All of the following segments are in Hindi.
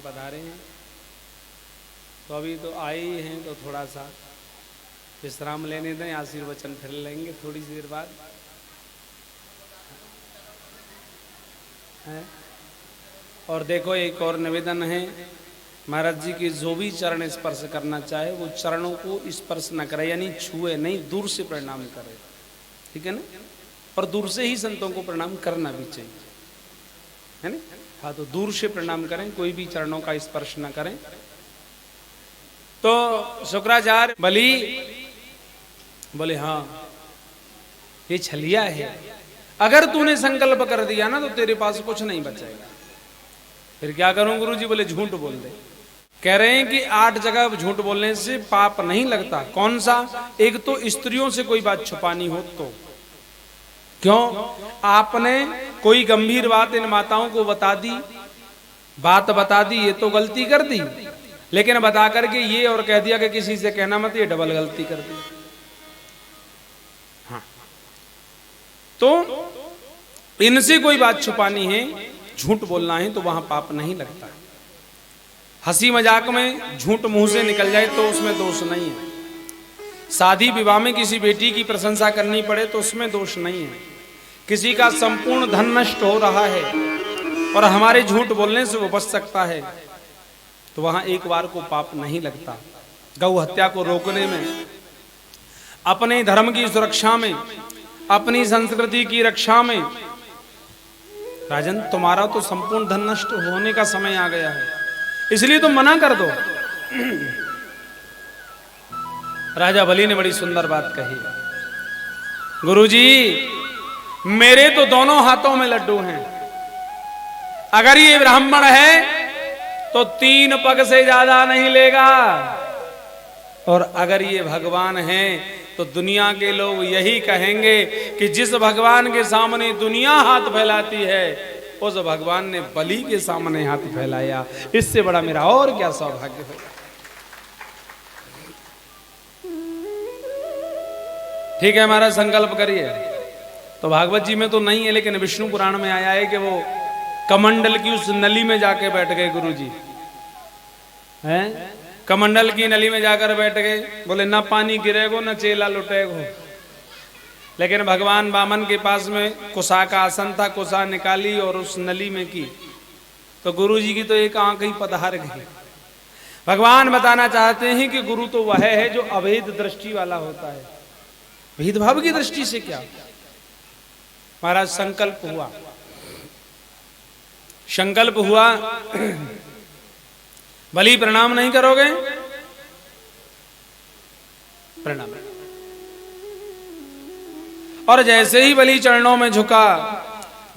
पधारे हैं, तो अभी तो आए ही हैं, तो थोड़ा सा विश्राम लेने दें, आशीर्वचन फिर लेंगे थोड़ी सी देर बाद है। और देखो एक और निवेदन है, महाराज जी के जो भी चरण स्पर्श करना चाहे वो चरणों को स्पर्श न करे, यानी छुए नहीं, दूर से प्रणाम करे, ठीक है ना। और दूर से ही संतों को प्रणाम करना भी चाहिए, है ना। हाँ, तो दूर से प्रणाम करें, कोई भी चरणों का स्पर्श न करें। तो शुक्राचार्य बलि बोले हाँ ये छलिया है, अगर तूने संकल्प कर दिया ना तो तेरे पास कुछ नहीं बचेगा। फिर क्या करूं गुरुजी? बोले झूठ बोल दे। कह रहे हैं कि 8 जगह झूठ बोलने से पाप नहीं लगता। कौन सा? एक तो स्त्रियों से कोई बात छुपानी हो तो। क्यों? आपने कोई गंभीर बात इन माताओं को बता दी, बात बता दी, ये तो गलती कर दी, लेकिन बता करके ये और कह दिया कि किसी से कहना मत, ये डबल गलती कर दी। हाँ, तो इनसे कोई बात छुपानी है, झूठ बोलना है, तो वहां पाप नहीं लगता। हंसी मजाक में झूठ मुंह से निकल जाए तो उसमें दोष नहीं है। शादी विवाह में किसी बेटी की प्रशंसा करनी पड़े तो उसमें दोष नहीं है। किसी का संपूर्ण धन नष्ट हो रहा है और हमारे झूठ बोलने से वो बच सकता है, तो वहां एक बार को पाप नहीं लगता। गौ हत्या को रोकने में, अपने धर्म की सुरक्षा में, अपनी संस्कृति की रक्षा में, राजन तुम्हारा तो संपूर्ण धन नष्ट होने का समय आ गया है, इसलिए तुम मना कर दो। राजा बलि ने बड़ी सुंदर बात कही, गुरुजी मेरे तो दोनों हाथों में लड्डू हैं, अगर ये ब्राह्मण है तो 3 पग से ज्यादा नहीं लेगा, और अगर ये भगवान है तो दुनिया के लोग यही कहेंगे कि जिस भगवान के सामने दुनिया हाथ फैलाती है उस भगवान ने बलि के सामने हाथ फैलाया। इससे बड़ा मेरा और क्या सौभाग्य होगा। ठीक है, हमारा संकल्प करिए। तो भागवत जी में तो नहीं है, लेकिन विष्णु पुराण में आया है कि वो कमंडल की उस नली में जाके बैठ गए गुरुजी, हैं? कमंडल की नली में जाकर बैठ गए। बोले ना पानी गिरेगो ना चेला लुटेगो। लेकिन भगवान वामन के पास में कुशा का आसन था, कुशा निकाली और उस नली में की, तो गुरुजी की तो एक आंख ही पधार गई। भगवान बताना चाहते हैं कि गुरु तो वह है जो अभेद दृष्टि वाला होता है, भेदभाव की दृष्टि से क्या। महाराज संकल्प हुआ, संकल्प हुआ, बलि प्रणाम नहीं करोगे? प्रणाम। और जैसे ही बलि चरणों में झुका,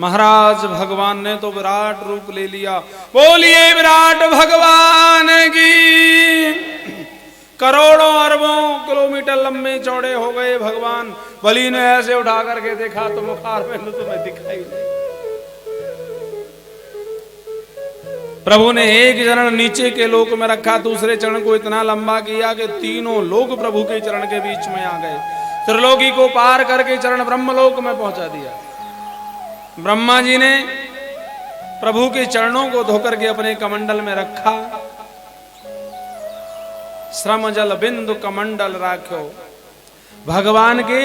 महाराज भगवान ने तो विराट रूप ले लिया। बोलिए विराट भगवान की। करोड़ों अरबों किलोमीटर लंबे चौड़े हो गए भगवान। बलि ने ऐसे उठा करके देखा तो मुखार में तुम्हें दिखाई नहीं। प्रभु ने एक चरण नीचे के लोक में रखा, दूसरे चरण को इतना लंबा किया कि तीनों लोग प्रभु के चरण के बीच में आ गए। त्रिलोकी को पार करके चरण ब्रह्मलोक में पहुंचा दिया। ब्रह्मा जी ने प्रभु के चरणों को धोकर के अपने कमंडल में रखा। श्रम जल बिंदु कमंडल राख्यो। भगवान के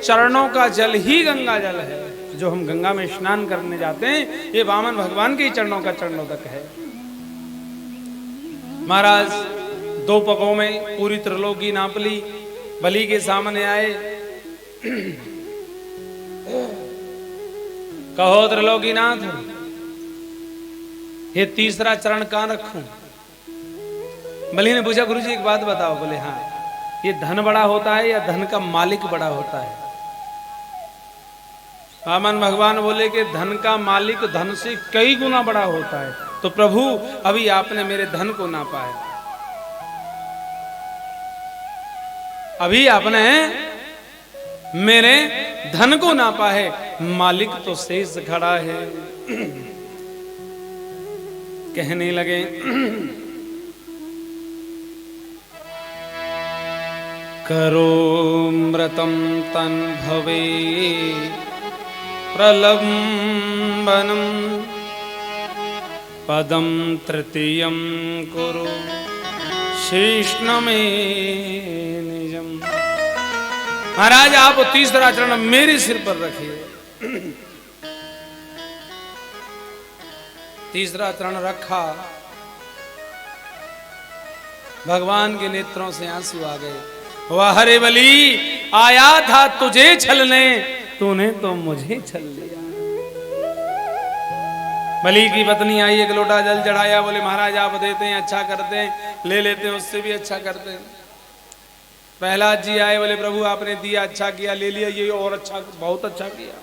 चरणों का जल ही गंगा जल है। जो हम गंगा में स्नान करने जाते हैं, ये वामन भगवान के चरणों का चरणोदक है। महाराज 2 पगों में पूरी त्रिलोकी नाप ली, बलि के सामने आए। कहो त्रिलोकीनाथ, ये तीसरा चरण कहां रखूं? बलि ने पूछा, गुरुजी एक बात बताओ। बोले हाँ, ये धन बड़ा होता है या धन का मालिक बड़ा होता है? वामन भगवान बोले कि धन का मालिक धन से कई गुना बड़ा होता है। तो प्रभु अभी आपने मेरे धन को नापा है, अभी आपने मेरे धन को नापा है, मालिक तो शेष खड़ा है। कहने लगे, करो मृतम तन भवे प्रलंबनम पदम तृतीयम कुरु शीष्ण में निजम। महाराज आप तीसरा चरण मेरे सिर पर रखिए। तीसरा चरण रखा, भगवान के नेत्रों से आंसू आ गए। वाह हरे बली, आया था तुझे छलने, तूने तो मुझे छल लिया। बली की पत्नी आई, एक लोटा जल चढ़ाया, बोले महाराज आप देते हैं अच्छा करते हैं, ले लेते हैं उससे भी अच्छा करते हैं। प्रहलाद जी आए, बोले प्रभु आपने दिया अच्छा किया, ले लिया, ये और अच्छा, बहुत अच्छा किया।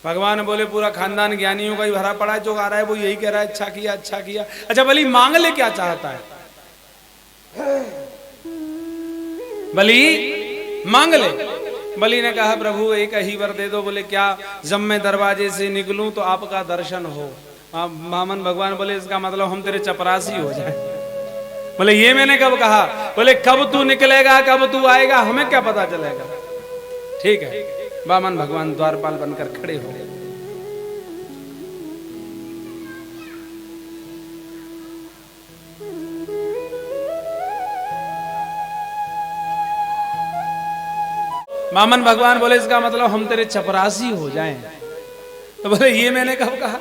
भगवान बोले पूरा खानदान ज्ञानियों का ही भरा पड़ा है, जो आ रहा है वो यही कह रहा है अच्छा किया अच्छा किया। अच्छा बली मांग ले, क्या चाहता है? बली मांग ले। बली ने कहा प्रभु एक ही वर दे दो। बोले क्या? जब मैं दरवाजे से निकलूं तो आपका दर्शन हो। वामन भगवान बोले इसका मतलब हम तेरे चपरासी हो जाए। बोले ये मैंने कब कहा? बोले कब तू निकलेगा, कब तू आएगा, हमें क्या पता चलेगा। ठीक है, वामन भगवान द्वारपाल बनकर खड़े हो गए। वामन भगवान बोले इसका मतलब हम तेरे चपरासी हो जाएं। तो बोले ये मैंने कब कहा?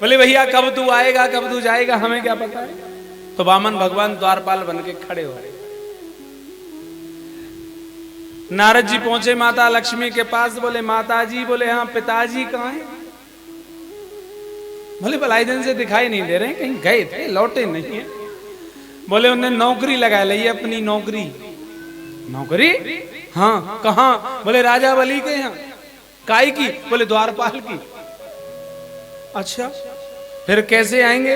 बोले भैया कब तू आएगा, कब तू जाएगा, हमें क्या पता है। तो वामन भगवान द्वारपाल बन के खड़े हो गए। नारद जी पहुंचे माता लक्ष्मी के पास। बोले माता जी, बोले हाँ पिताजी कहाँ हैं? बोले भलाई दिन से दिखाई नहीं दे रहे, कहीं गए थे, लौटे नहीं है। बोले उन्हें नौकरी लगा ली, अपनी नौकरी। नौकरी? हाँ कहाँ? बोले राजा बली के यहाँ। काई की? बोले द्वारपाल की। अच्छा फिर कैसे आएंगे?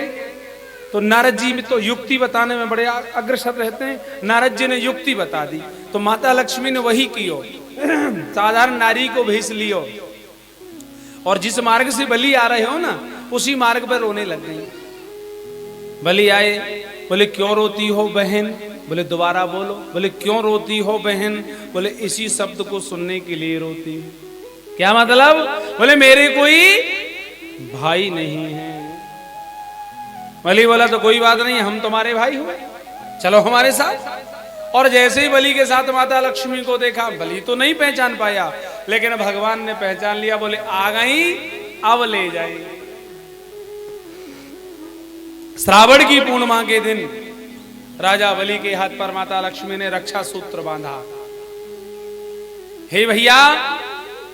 तो नारद जी तो युक्ति बताने में बड़े अग्रसर रहते हैं। नारद जी ने युक्ति बता दी तो माता लक्ष्मी ने वही कियो, साधारण नारी को भेज लियो और जिस मार्ग से बलि आ रहे हो ना उसी मार्ग पर रोने लग गई। बलि आए, बोले क्यों रोती हो बहन? बोले दोबारा बोलो। बोले क्यों रोती हो बहन? बोले इसी शब्द को सुनने के लिए रोती हूं। क्या मतलब? बोले मेरे कोई भाई नहीं है। बलि बोला तो कोई बात नहीं, हम तुम्हारे भाई हुए, चलो हमारे साथ। और जैसे ही बलि के साथ माता लक्ष्मी को देखा, बलि तो नहीं पहचान पाया लेकिन भगवान ने पहचान लिया। बोले आ गई, अब ले जाएंगे। श्रावण की पूर्णिमा के दिन राजा बलि के हाथ पर माता लक्ष्मी ने रक्षा सूत्र बांधा। हे भैया,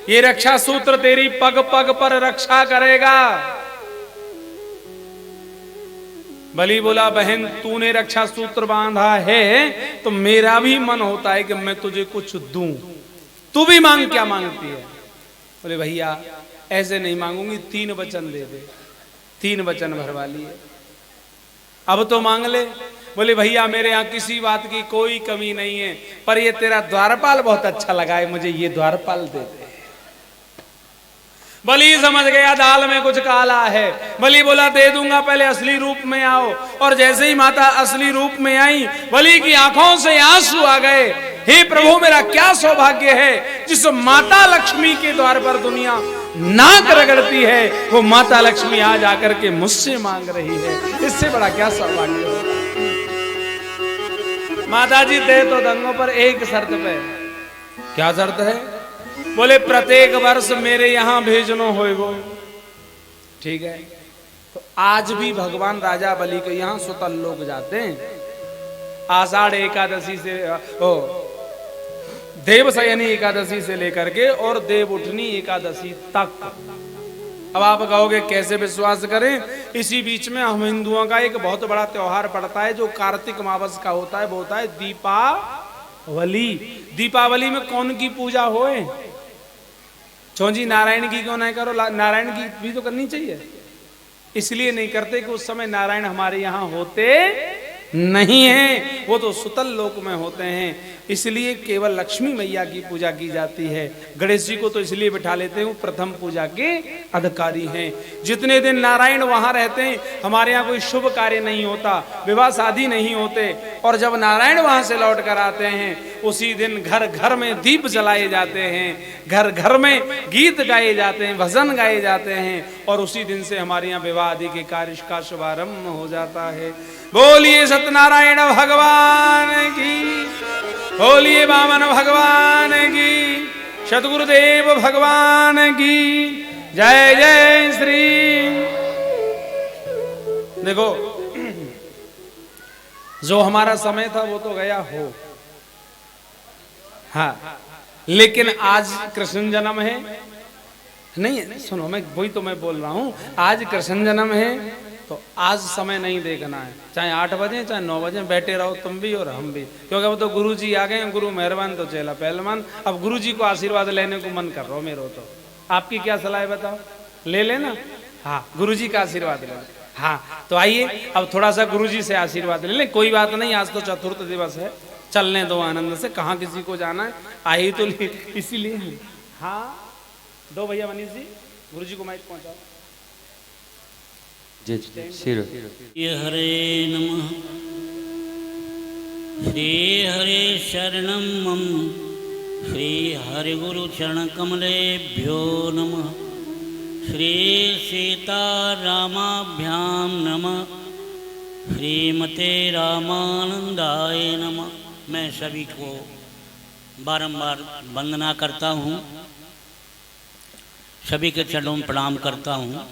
ये रक्षा सूत्र तेरी पग पग पर रक्षा करेगा। बलि बोला बहन तूने रक्षा सूत्र बांधा है तो मेरा भी मन होता है कि मैं तुझे कुछ दूं, तू भी मांग। क्या मांगती है? बोले भैया ऐसे नहीं मांगूंगी, 3 वचन दे दे। 3 वचन भरवा लिए, अब तो मांग ले। बोले भैया मेरे यहाँ किसी बात की कोई कमी नहीं है, पर ये तेरा द्वारपाल बहुत अच्छा लगा है, मुझे ये द्वारपाल दे दे। बलि समझ गया दाल में कुछ काला है। बलि बोला दे दूंगा, पहले असली रूप में आओ। और जैसे ही माता असली रूप में आई, बलि की आंखों से आंसू आ गए। हे प्रभु मेरा क्या सौभाग्य है, जिस माता लक्ष्मी के द्वार पर दुनिया नाक रगड़ती है वो माता लक्ष्मी आज आकर के मुझसे मांग रही है। इससे बड़ा क्या सौभाग्य है। माता जी दे तो दंगों पर एक शर्त पे। क्या शर्त है? बोले प्रत्येक वर्ष मेरे यहां भेजनो होए वो। ठीक है, तो आज भी भगवान राजा बलि के यहां सुतल लोग जाते हैं। आषाढ़ एकादशी से देवशयनी एकादशी से लेकर के और देवउठनी एकादशी तक। अब आप कहोगे कैसे विश्वास करें? इसी बीच में हम हिंदुओं का एक बहुत बड़ा त्योहार पड़ता है जो कार्तिक मावस का होता है, वो होता है दीपावली। दीपावली में कौन की पूजा होए? चौंजी नारायण की क्यों नहीं करो? नारायण की भी तो करनी चाहिए। इसलिए नहीं करते कि उस समय नारायण हमारे यहाँ होते नहीं है, वो तो सुतल लोक में होते हैं। इसलिए केवल लक्ष्मी मैया की पूजा की जाती है। गणेश जी को तो इसलिए बिठा लेते हैं, प्रथम पूजा के अधिकारी हैं। जितने दिन नारायण वहां रहते हैं हमारे यहाँ कोई शुभ कार्य नहीं होता, विवाह शादी नहीं होते, और जब नारायण वहां से लौट कर आते हैं उसी दिन घर घर में दीप जलाए जाते हैं, घर घर में गीत गाए जाते हैं, भजन गाए जाते हैं और उसी दिन से हमारे यहाँ विवाह आदि के कार्य का शुभारंभ हो जाता है। बोलिए सत्यनारायण भगवान की, बोलिए वामन भगवान की, सतगुरुदेव भगवान की जय जय श्री। देखो जो हमारा समय था वो तो गया हो, हाँ, लेकिन आज कृष्ण जन्म है, नहीं सुनो, मैं वही तो मैं बोल रहा हूं, आज कृष्ण जन्म है तो आज समय नहीं देखना है, चाहे 8 बजे चाहे 9 बजे बैठे रहो तुम भी और हम भी, क्योंकि अब तो गुरु जी आ गए हैं, गुरु मेहरबान तो चेला पहलवान। अब गुरु जी को आशीर्वाद लेने को मन कर रहा हो मेरे, तो आपकी क्या सलाह है बताओ, ले लेना, हाँ गुरु जी का आशीर्वाद ले, हाँ तो आइए अब थोड़ा सा गुरु जी से आशीर्वाद ले लें। कोई बात नहीं, आज तो चतुर्थ दिवस है, चलने दो आनंद से, कहाँ किसी को जाना है, आई तो इसीलिए। हाँ दो भैया मनीष जी, गुरु जी को माइक पहुंचाओ। हरे नमः। श्री हरे शरणं मम, श्री हरि गुरु चरण कमलेभ्यो नमः। श्री सीतारामाभ्यां नमः। श्रीमते रामानंदाय नमः। मैं सभी को बारंबार वंदना करता हूँ, सभी के चरणों में प्रणाम करता हूँ।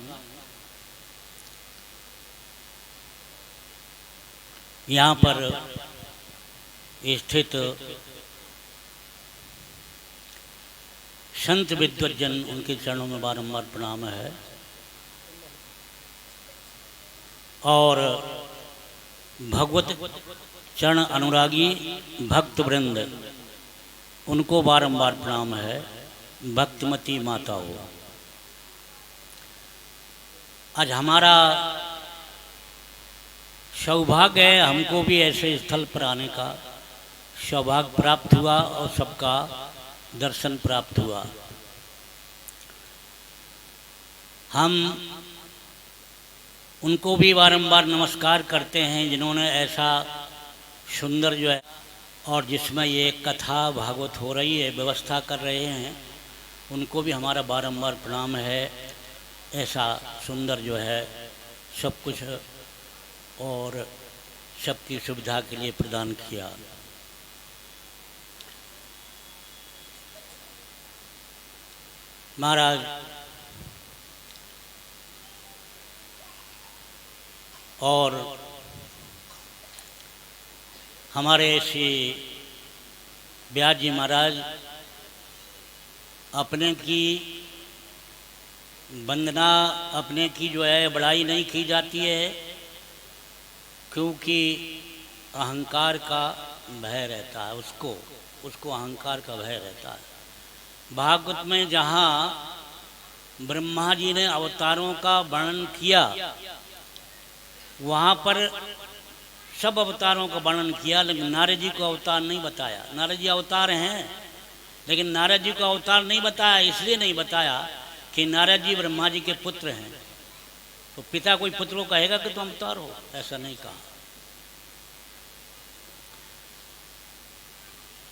यहाँ पर स्थित संत विद्वज्जन, उनके चरणों में बारंबार प्रणाम है और भगवत चरण अनुरागी भक्त वृंद, उनको बारंबार प्रणाम है। भक्तिमती माताओं, आज हमारा सौभाग्य है, हमको भी ऐसे स्थल पर आने का सौभाग्य प्राप्त हुआ और सबका दर्शन प्राप्त हुआ। हम उनको भी बारंबार नमस्कार करते हैं जिन्होंने ऐसा सुंदर जो है और जिसमें ये कथा भागवत हो रही है, व्यवस्था कर रहे हैं, उनको भी हमारा बारंबार प्रणाम है। ऐसा सुंदर जो है सब कुछ और सबकी सुविधा के लिए प्रदान किया। महाराज और हमारे श्री व्यास जी महाराज, अपने की वंदना, अपने की जो है बड़ाई नहीं की जाती है, क्योंकि अहंकार का भय रहता है, उसको अहंकार का भय रहता है। भागवत में जहाँ ब्रह्मा जी ने अवतारों का वर्णन किया, वहाँ पर सब अवतारों का वर्णन किया, लेकिन नारद जी को अवतार नहीं बताया। नारद जी अवतार हैं, लेकिन नारद जी को अवतार नहीं बताया। इसलिए नहीं बताया कि नारद जी ब्रह्मा जी के पुत्र हैं, तो पिता कोई पुत्र को कहेगा कि तुम अवतार हो, ऐसा नहीं कहा।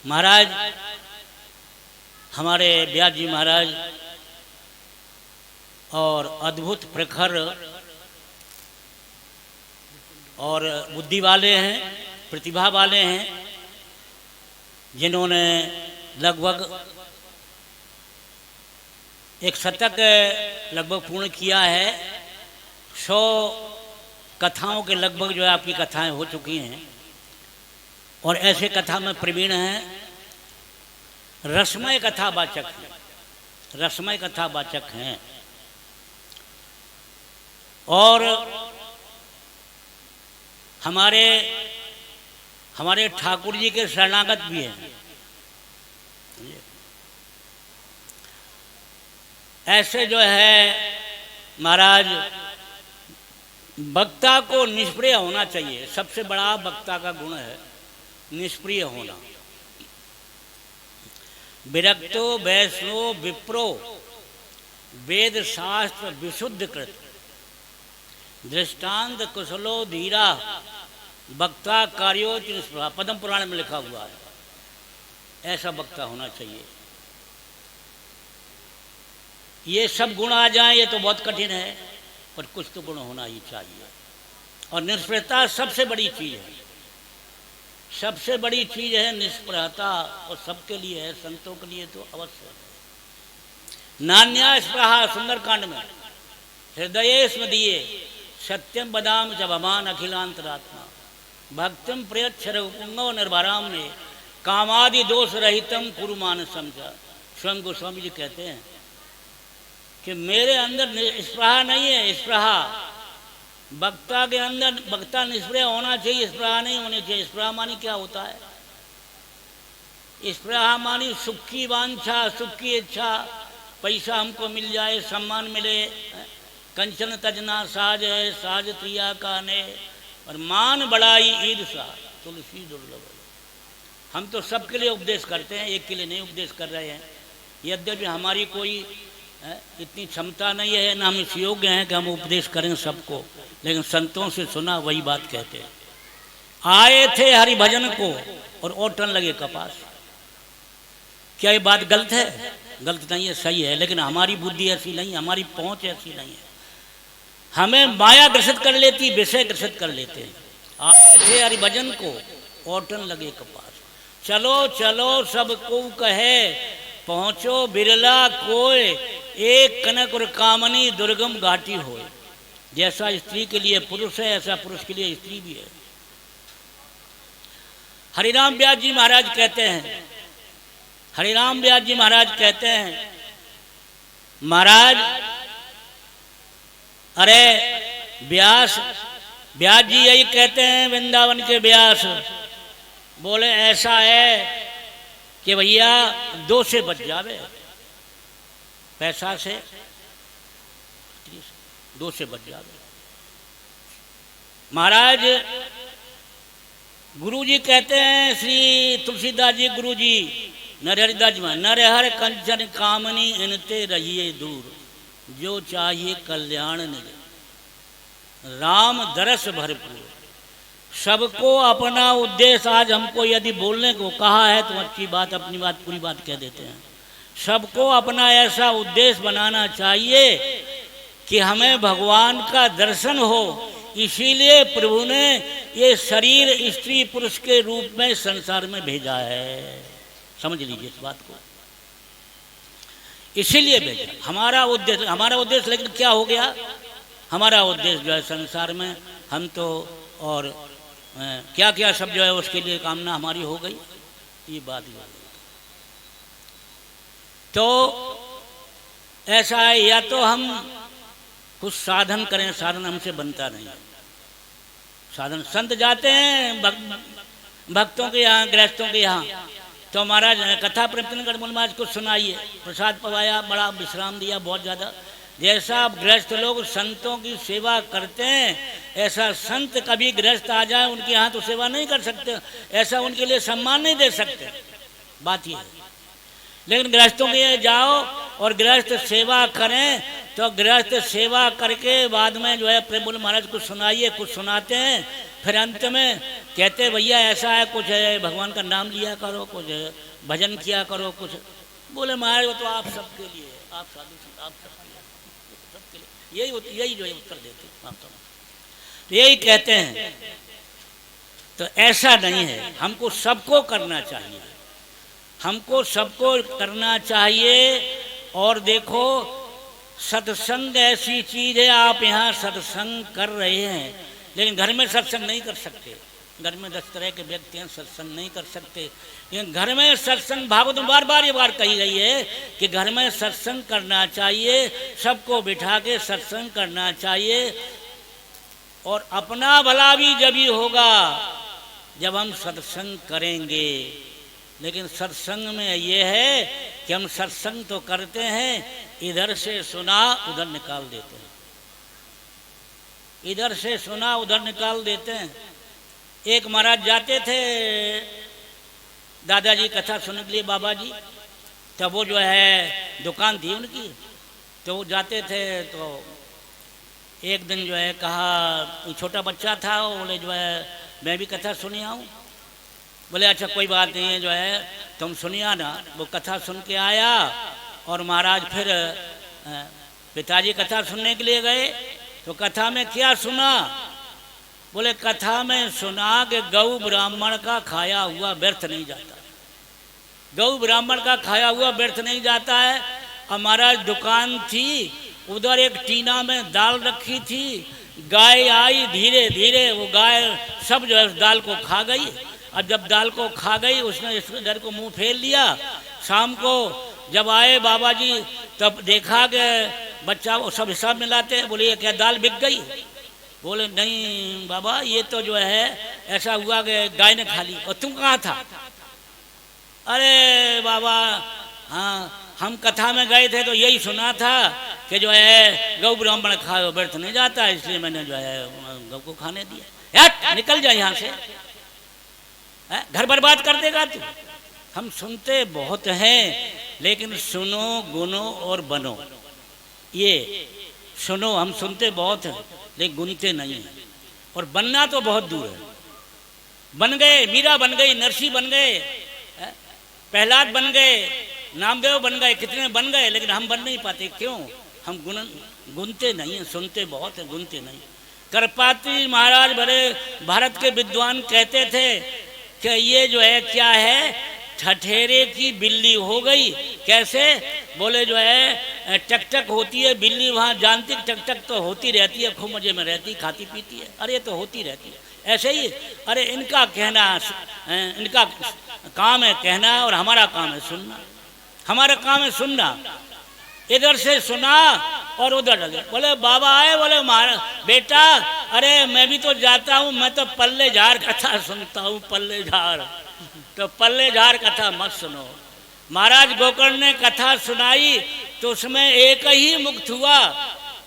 महाराज हमारे व्यास जी महाराज और अद्भुत प्रखर और बुद्धि वाले हैं, प्रतिभा वाले हैं, जिन्होंने लगभग 1 शतक लगभग पूर्ण किया है। 100 कथाओं के लगभग जो है आपकी कथाएं हो चुकी हैं और ऐसे कथा में प्रवीण हैं। रसमय कथावाचक हैं, रसमय कथावाचक हैं और हमारे ठाकुर जी के शरणागत भी हैं। ऐसे जो है महाराज, वक्ता को निष्प्रिय होना चाहिए। सबसे बड़ा वक्ता का गुण है निष्प्रिय होना। विरक्तो वैष्णो विप्रो वेद शास्त्र विशुद्ध कृत, दृष्टांत कुशलो धीरा वक्ता कार्योच निष्प्रहा, पद्म पुराण में लिखा हुआ है। ऐसा वक्ता होना चाहिए। ये सब गुण आ जाएं ये तो बहुत कठिन है, पर कुछ तो गुण होना ही चाहिए। और निष्प्रहता सबसे बड़ी चीज़ है, सबसे बड़ी चीज़ है निष्प्रहता। और सबके लिए है, संतों के लिए तो अवश्य है। नान्या स्पृहा, सुंदरकांड में, हृदय स्मदीये सत्यम बदाम च भवान अखिलांतरात्मा भक्तिम प्रयच्छर पुंगव निर्भराम में कामादि दोष रहितम कुरु मानसम च। स्वयं गोस्वामी जी कहते हैं कि मेरे अंदर स्पृहा नहीं है। स्पृहा वक्ता के अंदर, वक्ता निष्प्रह होना चाहिए, स्पृहा नहीं होनी चाहिए। स्पृहा मानी क्या होता है? स्पृहा मानी सुख की वांछा, सुख की इच्छा, पैसा हमको मिल जाए, सम्मान मिले, कंचन तजना साज है, साज प्रिया का ने, और मान बढ़ाई ईर्षा तुलसी दुर्लभ। हम तो सबके लिए उपदेश करते हैं, एक के लिए नहीं उपदेश कर रहे हैं। यद्यपि हमारी कोई इतनी क्षमता नहीं है, ना हम इस योग्य हैं कि हम उपदेश करें सबको, लेकिन संतों से सुना वही बात कहते हैं। आए थे हरि भजन को और ओटन लगे कपास। क्या ये बात गलत है? गलत नहीं है, सही है, लेकिन हमारी बुद्धि ऐसी नहीं है, हमारी पहुंच ऐसी नहीं है। हमें माया ग्रसित कर लेती, विषय ग्रसित कर लेते हैं। आए थे हरि भजन को ओटन लगे कपास। चलो चलो सबको कहे पहुँचो बिरला कोय, एक कनक और कामनी दुर्गम घाटी हो। जैसा स्त्री के लिए पुरुष है, ऐसा पुरुष के लिए स्त्री भी है। हरिराम व्यास जी महाराज कहते हैं, हरिराम व्यास जी महाराज कहते हैं, महाराज अरे व्यास जी यही कहते हैं, वृंदावन के व्यास बोले ऐसा है कि भैया दो से बच जावे, पैसा से दो से बच जावे। महाराज गुरु जी कहते हैं, श्री तुलसीदास जी गुरु जी, नरहरिदास जी, नरहर कंचन कामनी इनते रहिए दूर, जो चाहिए कल्याण निज राम दरस भरपूर। सबको अपना उद्देश्य, आज हमको यदि बोलने को कहा है तो अच्छी बात, अपनी बात पूरी बात कह देते हैं। सबको अपना ऐसा उद्देश्य बनाना चाहिए कि हमें भगवान का दर्शन हो। इसीलिए प्रभु ने ये शरीर स्त्री पुरुष के रूप में संसार में भेजा है। समझ लीजिए इस बात को, इसीलिए भेजा हमारा उद्देश्य। लेकिन क्या हो गया? हमारा उद्देश्य जो है संसार में हम तो और क्या क्या सब जो है उसके लिए कामना हमारी हो गई, ये बात ही हो गई। तो ऐसा है, या तो हम कुछ साधन करें, साधन हमसे बनता नहीं है। साधन संत जाते हैं भक्तों के यहाँ, गृहस्थों के यहाँ, तो महाराज कथा प्रवचन मूल महाराज को सुनाइए, प्रसाद पवाया, बड़ा विश्राम दिया बहुत ज़्यादा। जैसा गृहस्थ लोग संतों की सेवा करते हैं, ऐसा संत कभी गृहस्थ आ जाए उनके यहाँ तो सेवा नहीं कर सकते, ऐसा उनके लिए सम्मान नहीं दे सकते, बात ये है। लेकिन गृहस्थों के यहाँ जाओ और गृहस्थ सेवा करें, तो गृहस्थ सेवा करके बाद में जो है प्रेमबुल महाराज को सुनाइए, कुछ सुनाते हैं, फिर अंत में कहते भैया ऐसा है, कुछ है भगवान का नाम लिया करो, कुछ भजन किया करो, कुछ बोले महाराज वो तो आप सबके लिए, आप साधु आप सबके लिए, यही जो है उत्तर देते आप तो यही कहते हैं। तो ऐसा नहीं है, हमको सबको करना चाहिए, हमको सबको करना चाहिए। और देखो सत्संग ऐसी चीज है, आप यहाँ सत्संग कर रहे हैं, लेकिन घर में सत्संग नहीं कर सकते। घर में 10 तरह के व्यक्ति हैं, सत्संग नहीं कर सकते। लेकिन घर में सत्संग, भागवत में बार बार ये बात कही गई है कि घर में सत्संग करना चाहिए, सबको बिठा के सत्संग करना चाहिए। और अपना भला भी जब ही होगा जब हम सत्संग करेंगे। लेकिन सत्संग में ये है कि हम सत्संग तो करते हैं, इधर से सुना उधर निकाल देते हैं, इधर से सुना उधर निकाल देते हैं। एक महाराज जाते थे दादाजी कथा सुनने के लिए, बाबा जी, तब वो जो है दुकान थी उनकी, तो वो जाते थे। तो एक दिन जो है कहा, छोटा बच्चा था, वो बोले जो है मैं भी कथा सुनी आऊँ। बोले अच्छा कोई बात नहीं है, जो है तुम सुनिया ना। वो कथा सुन के आया और महाराज फिर पिताजी कथा सुनने के लिए गए। तो कथा में क्या सुना? बोले कथा में सुना कि गौ ब्राह्मण का खाया हुआ व्यर्थ नहीं जाता। गौ ब्राह्मण का खाया हुआ व्यर्थ नहीं जाता है। हमारा दुकान थी, उधर एक टीना में दाल रखी थी। गाय आई, धीरे धीरे वो गाय सब जो है उस दाल को खा गई। और जब दाल को खा गई उसने इसके घर को मुंह फेर लिया। शाम को जब आए बाबा जी तब देखा कि बच्चा वो सब हिसाब मिलाते हैं। बोले ये क्या दाल बिक गई? बोले नहीं बाबा, ये तो जो है ऐसा हुआ कि गाय ने खा ली। और तुम कहाँ था? अरे बाबा हाँ, हम कथा में गए थे तो यही सुना था कि जो है गौ ब्राह्मण खाओ व्यर्थ नहीं जाता, इसलिए मैंने जो है गौ को खाने दिया। हट निकल जाए यहाँ से, घर बर्बाद कर देगा तू। हम सुनते बहुत हैं लेकिन सुनो गुनो और बनो। ये सुनो, हम सुनते बहुत हैं लेकिन गुनते नहीं हैं। और बनना तो बहुत दूर है। बन गए, मीरा बन गई, नरसी बन गए, प्रहलाद बन गए, नामदेव बन गए, कितने बन गए, लेकिन हम बन नहीं पाते। क्यों? हम गुनते नहीं हैं, सुनते बहुत है, गुनते नहीं। करपात्री महाराज बड़े भारत के विद्वान कहते थे कि ये जो है क्या है, ठठेरे की बिल्ली हो गई। कैसे? बोले जो है टक टक होती है बिल्ली, वहाँ जानती टक टक तो होती रहती है, खूब मजे में रहती, खाती पीती है। अरे तो होती रहती है ऐसे ही। अरे इनका कहना, इनका काम है कहना और हमारा काम है सुनना। हमारा काम है सुनना। इधर से सुना और उधर लगे। बोले बाबा आए, बोले बेटा अरे मैं भी तो जाता हूँ, मैं तो पल्ले झार कथा सुनता हूँ, पल्ले झार। तो पल्ले झार कथा मत सुनो। महाराज गोकर्ण ने कथा सुनाई तो उसमें एक ही मुक्त हुआ।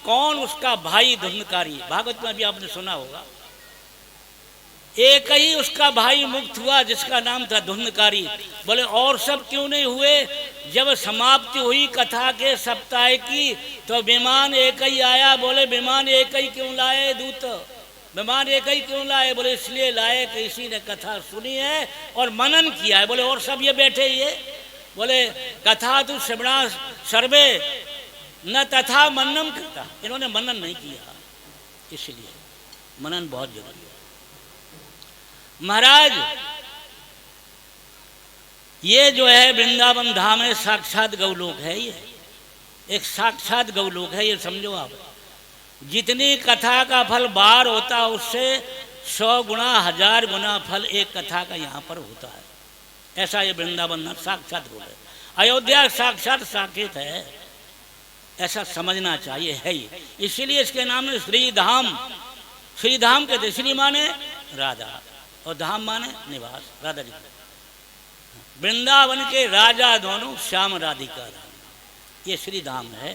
कौन? उसका भाई धुंधकारी। भागवत में भी आपने सुना होगा। एक ही उसका भाई मुक्त हुआ जिसका नाम था धुंधकारी। बोले और सब क्यों नहीं हुए? जब समाप्ति हुई कथा के सप्ताह की तो विमान एक ही आया। बोले विमान एक ही क्यों लाए दूत? विमान एक ही क्यों लाए? बोले इसलिए लाए कि इसी ने कथा सुनी है और मनन किया है। बोले और सब ये बैठे ये? बोले कथा तो श्रवणा सर्वे न तथा मननम करता। इन्होंने मनन नहीं किया, इसलिए मनन बहुत जरूरी है। महाराज ये जो है वृंदावन धाम है, साक्षात गौलोक है। ये एक साक्षात गौलोक है, ये समझो आप। जितनी कथा का फल बाहर होता है उससे 100 गुना 1000 गुना फल एक कथा का यहाँ पर होता है। ऐसा ये वृंदावन साक्षात गौलोक है। अयोध्या साक्षात साकेत है, ऐसा समझना चाहिए है ही। इसीलिए इसके नाम में श्रीधाम। श्रीधाम कहते, श्री माने राधा और धाम माने निवास, राधा जी। वृंदावन के राजा दोनों श्याम राधिका धाम, ये श्री धाम है।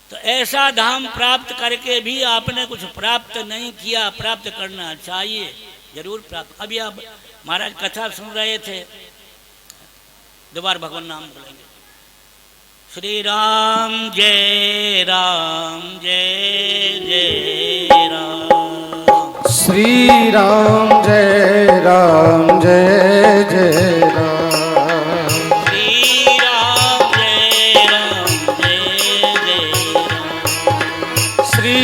तो ऐसा धाम प्राप्त करके भी आपने कुछ प्राप्त नहीं किया, प्राप्त करना चाहिए, जरूर प्राप्त। अभी आप महाराज कथा सुन रहे थे, दोबारा भगवान नाम बोलेंगे। श्री राम जय राम, जय जय राम। श्री राम जय राम, जय जय राम। श्री राम जय राम, जय जय राम। श्री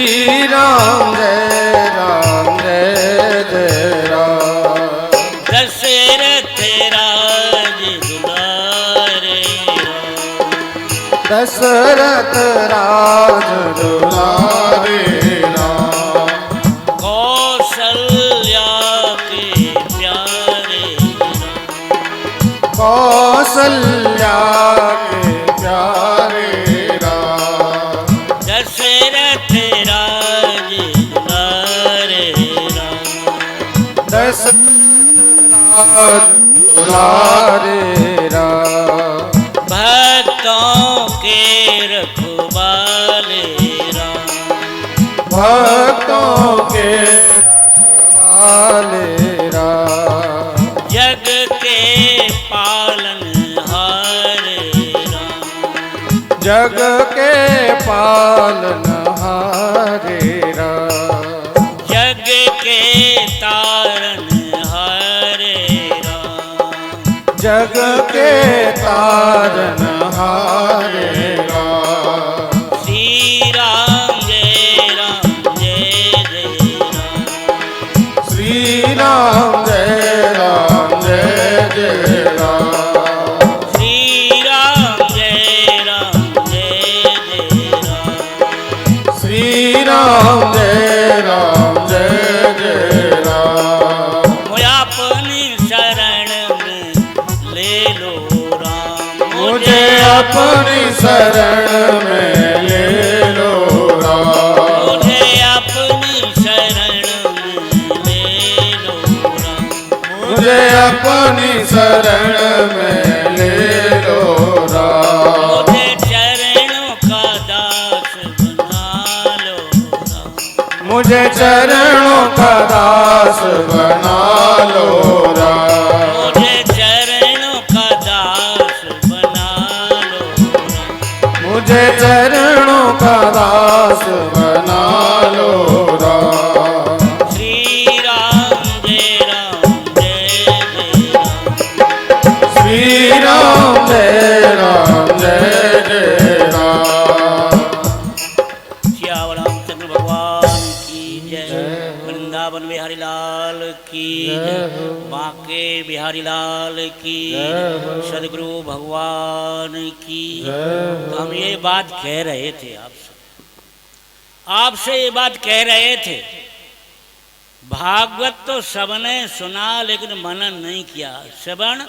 राम जय राम, जय जय राम। दशरथ राज दुलारे राम। दशरथ राज दुलारे राम। कौशल्या के प्यारे राम। कौशल्या के प्यारे राम। दशरथ राज दुलारे राम। दशरथ राज दुलारे राम। भक्तों के रखवाले राम। भक्तों के रखवाले राम। जग के पालन हारे राम। जग के पालन हारे राम। जग के तारण जग के तारनहारे राम। श्री राम जय जय राम। श्री राम जय जय राम। श्री राम जय जय राम। श्री राम जय जय राम। मुझे अपनी शरण में ले लो राम। मुझे अपनी शरण में ले लो राम। मुझे अपनी शरण में ले लो राम। मुझे अपनी शरण में ले लो राम। मुझे चरणों का दास बना लो राम। मुझे चरणों का दास बना लो राम। मुझे चरणों का दास बना लो राम। मुझे चरणों का दास बना लो राम। श्री राम जय जय राम। श्री राम जय जय राम। श्याम रामचंद्र भगवान की जय। वृंदावन बिहारी लाल की जय। बांके बिहारी लाल की सदगुरु भगवान की। तो हम ये बात कह रहे थे आपसे ये बात कह रहे थे, भागवत तो सबने सुना लेकिन मनन नहीं किया। श्रवण,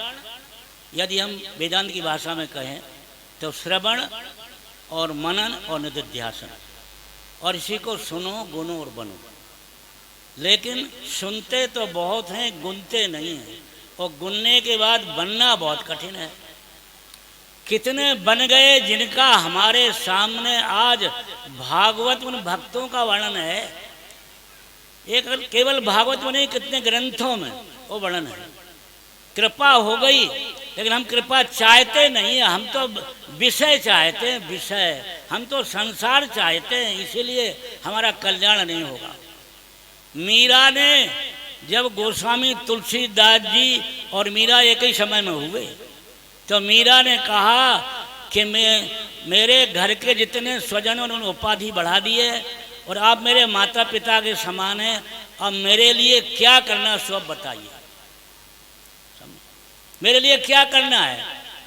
यदि हम वेदांत की भाषा में कहें तो श्रवण और मनन और निधिध्यासन, और इसी को सुनो गुनो और बनो। लेकिन सुनते तो बहुत हैं, गुनते नहीं हैं, और गुनने के बाद बनना बहुत कठिन है। कितने बन गए जिनका हमारे सामने आज भागवत उन भक्तों का वर्णन है। एक केवल भागवत में नहीं, कितने ग्रंथों में वो वर्णन है। कृपा हो गई, लेकिन हम कृपा चाहते नहीं हैं, हम तो विषय चाहते हैं, विषय। हम तो संसार चाहते हैं, इसीलिए हमारा कल्याण नहीं होगा। मीरा ने, जब गोस्वामी तुलसीदास जी और मीरा एक ही समय में हुए, तो मीरा ने कहा कि मेरे घर के जितने स्वजनों ने उपाधि बढ़ा दी है, और आप मेरे माता पिता के समान हैं, अब मेरे लिए क्या करना सब बताइए, मेरे लिए क्या करना है।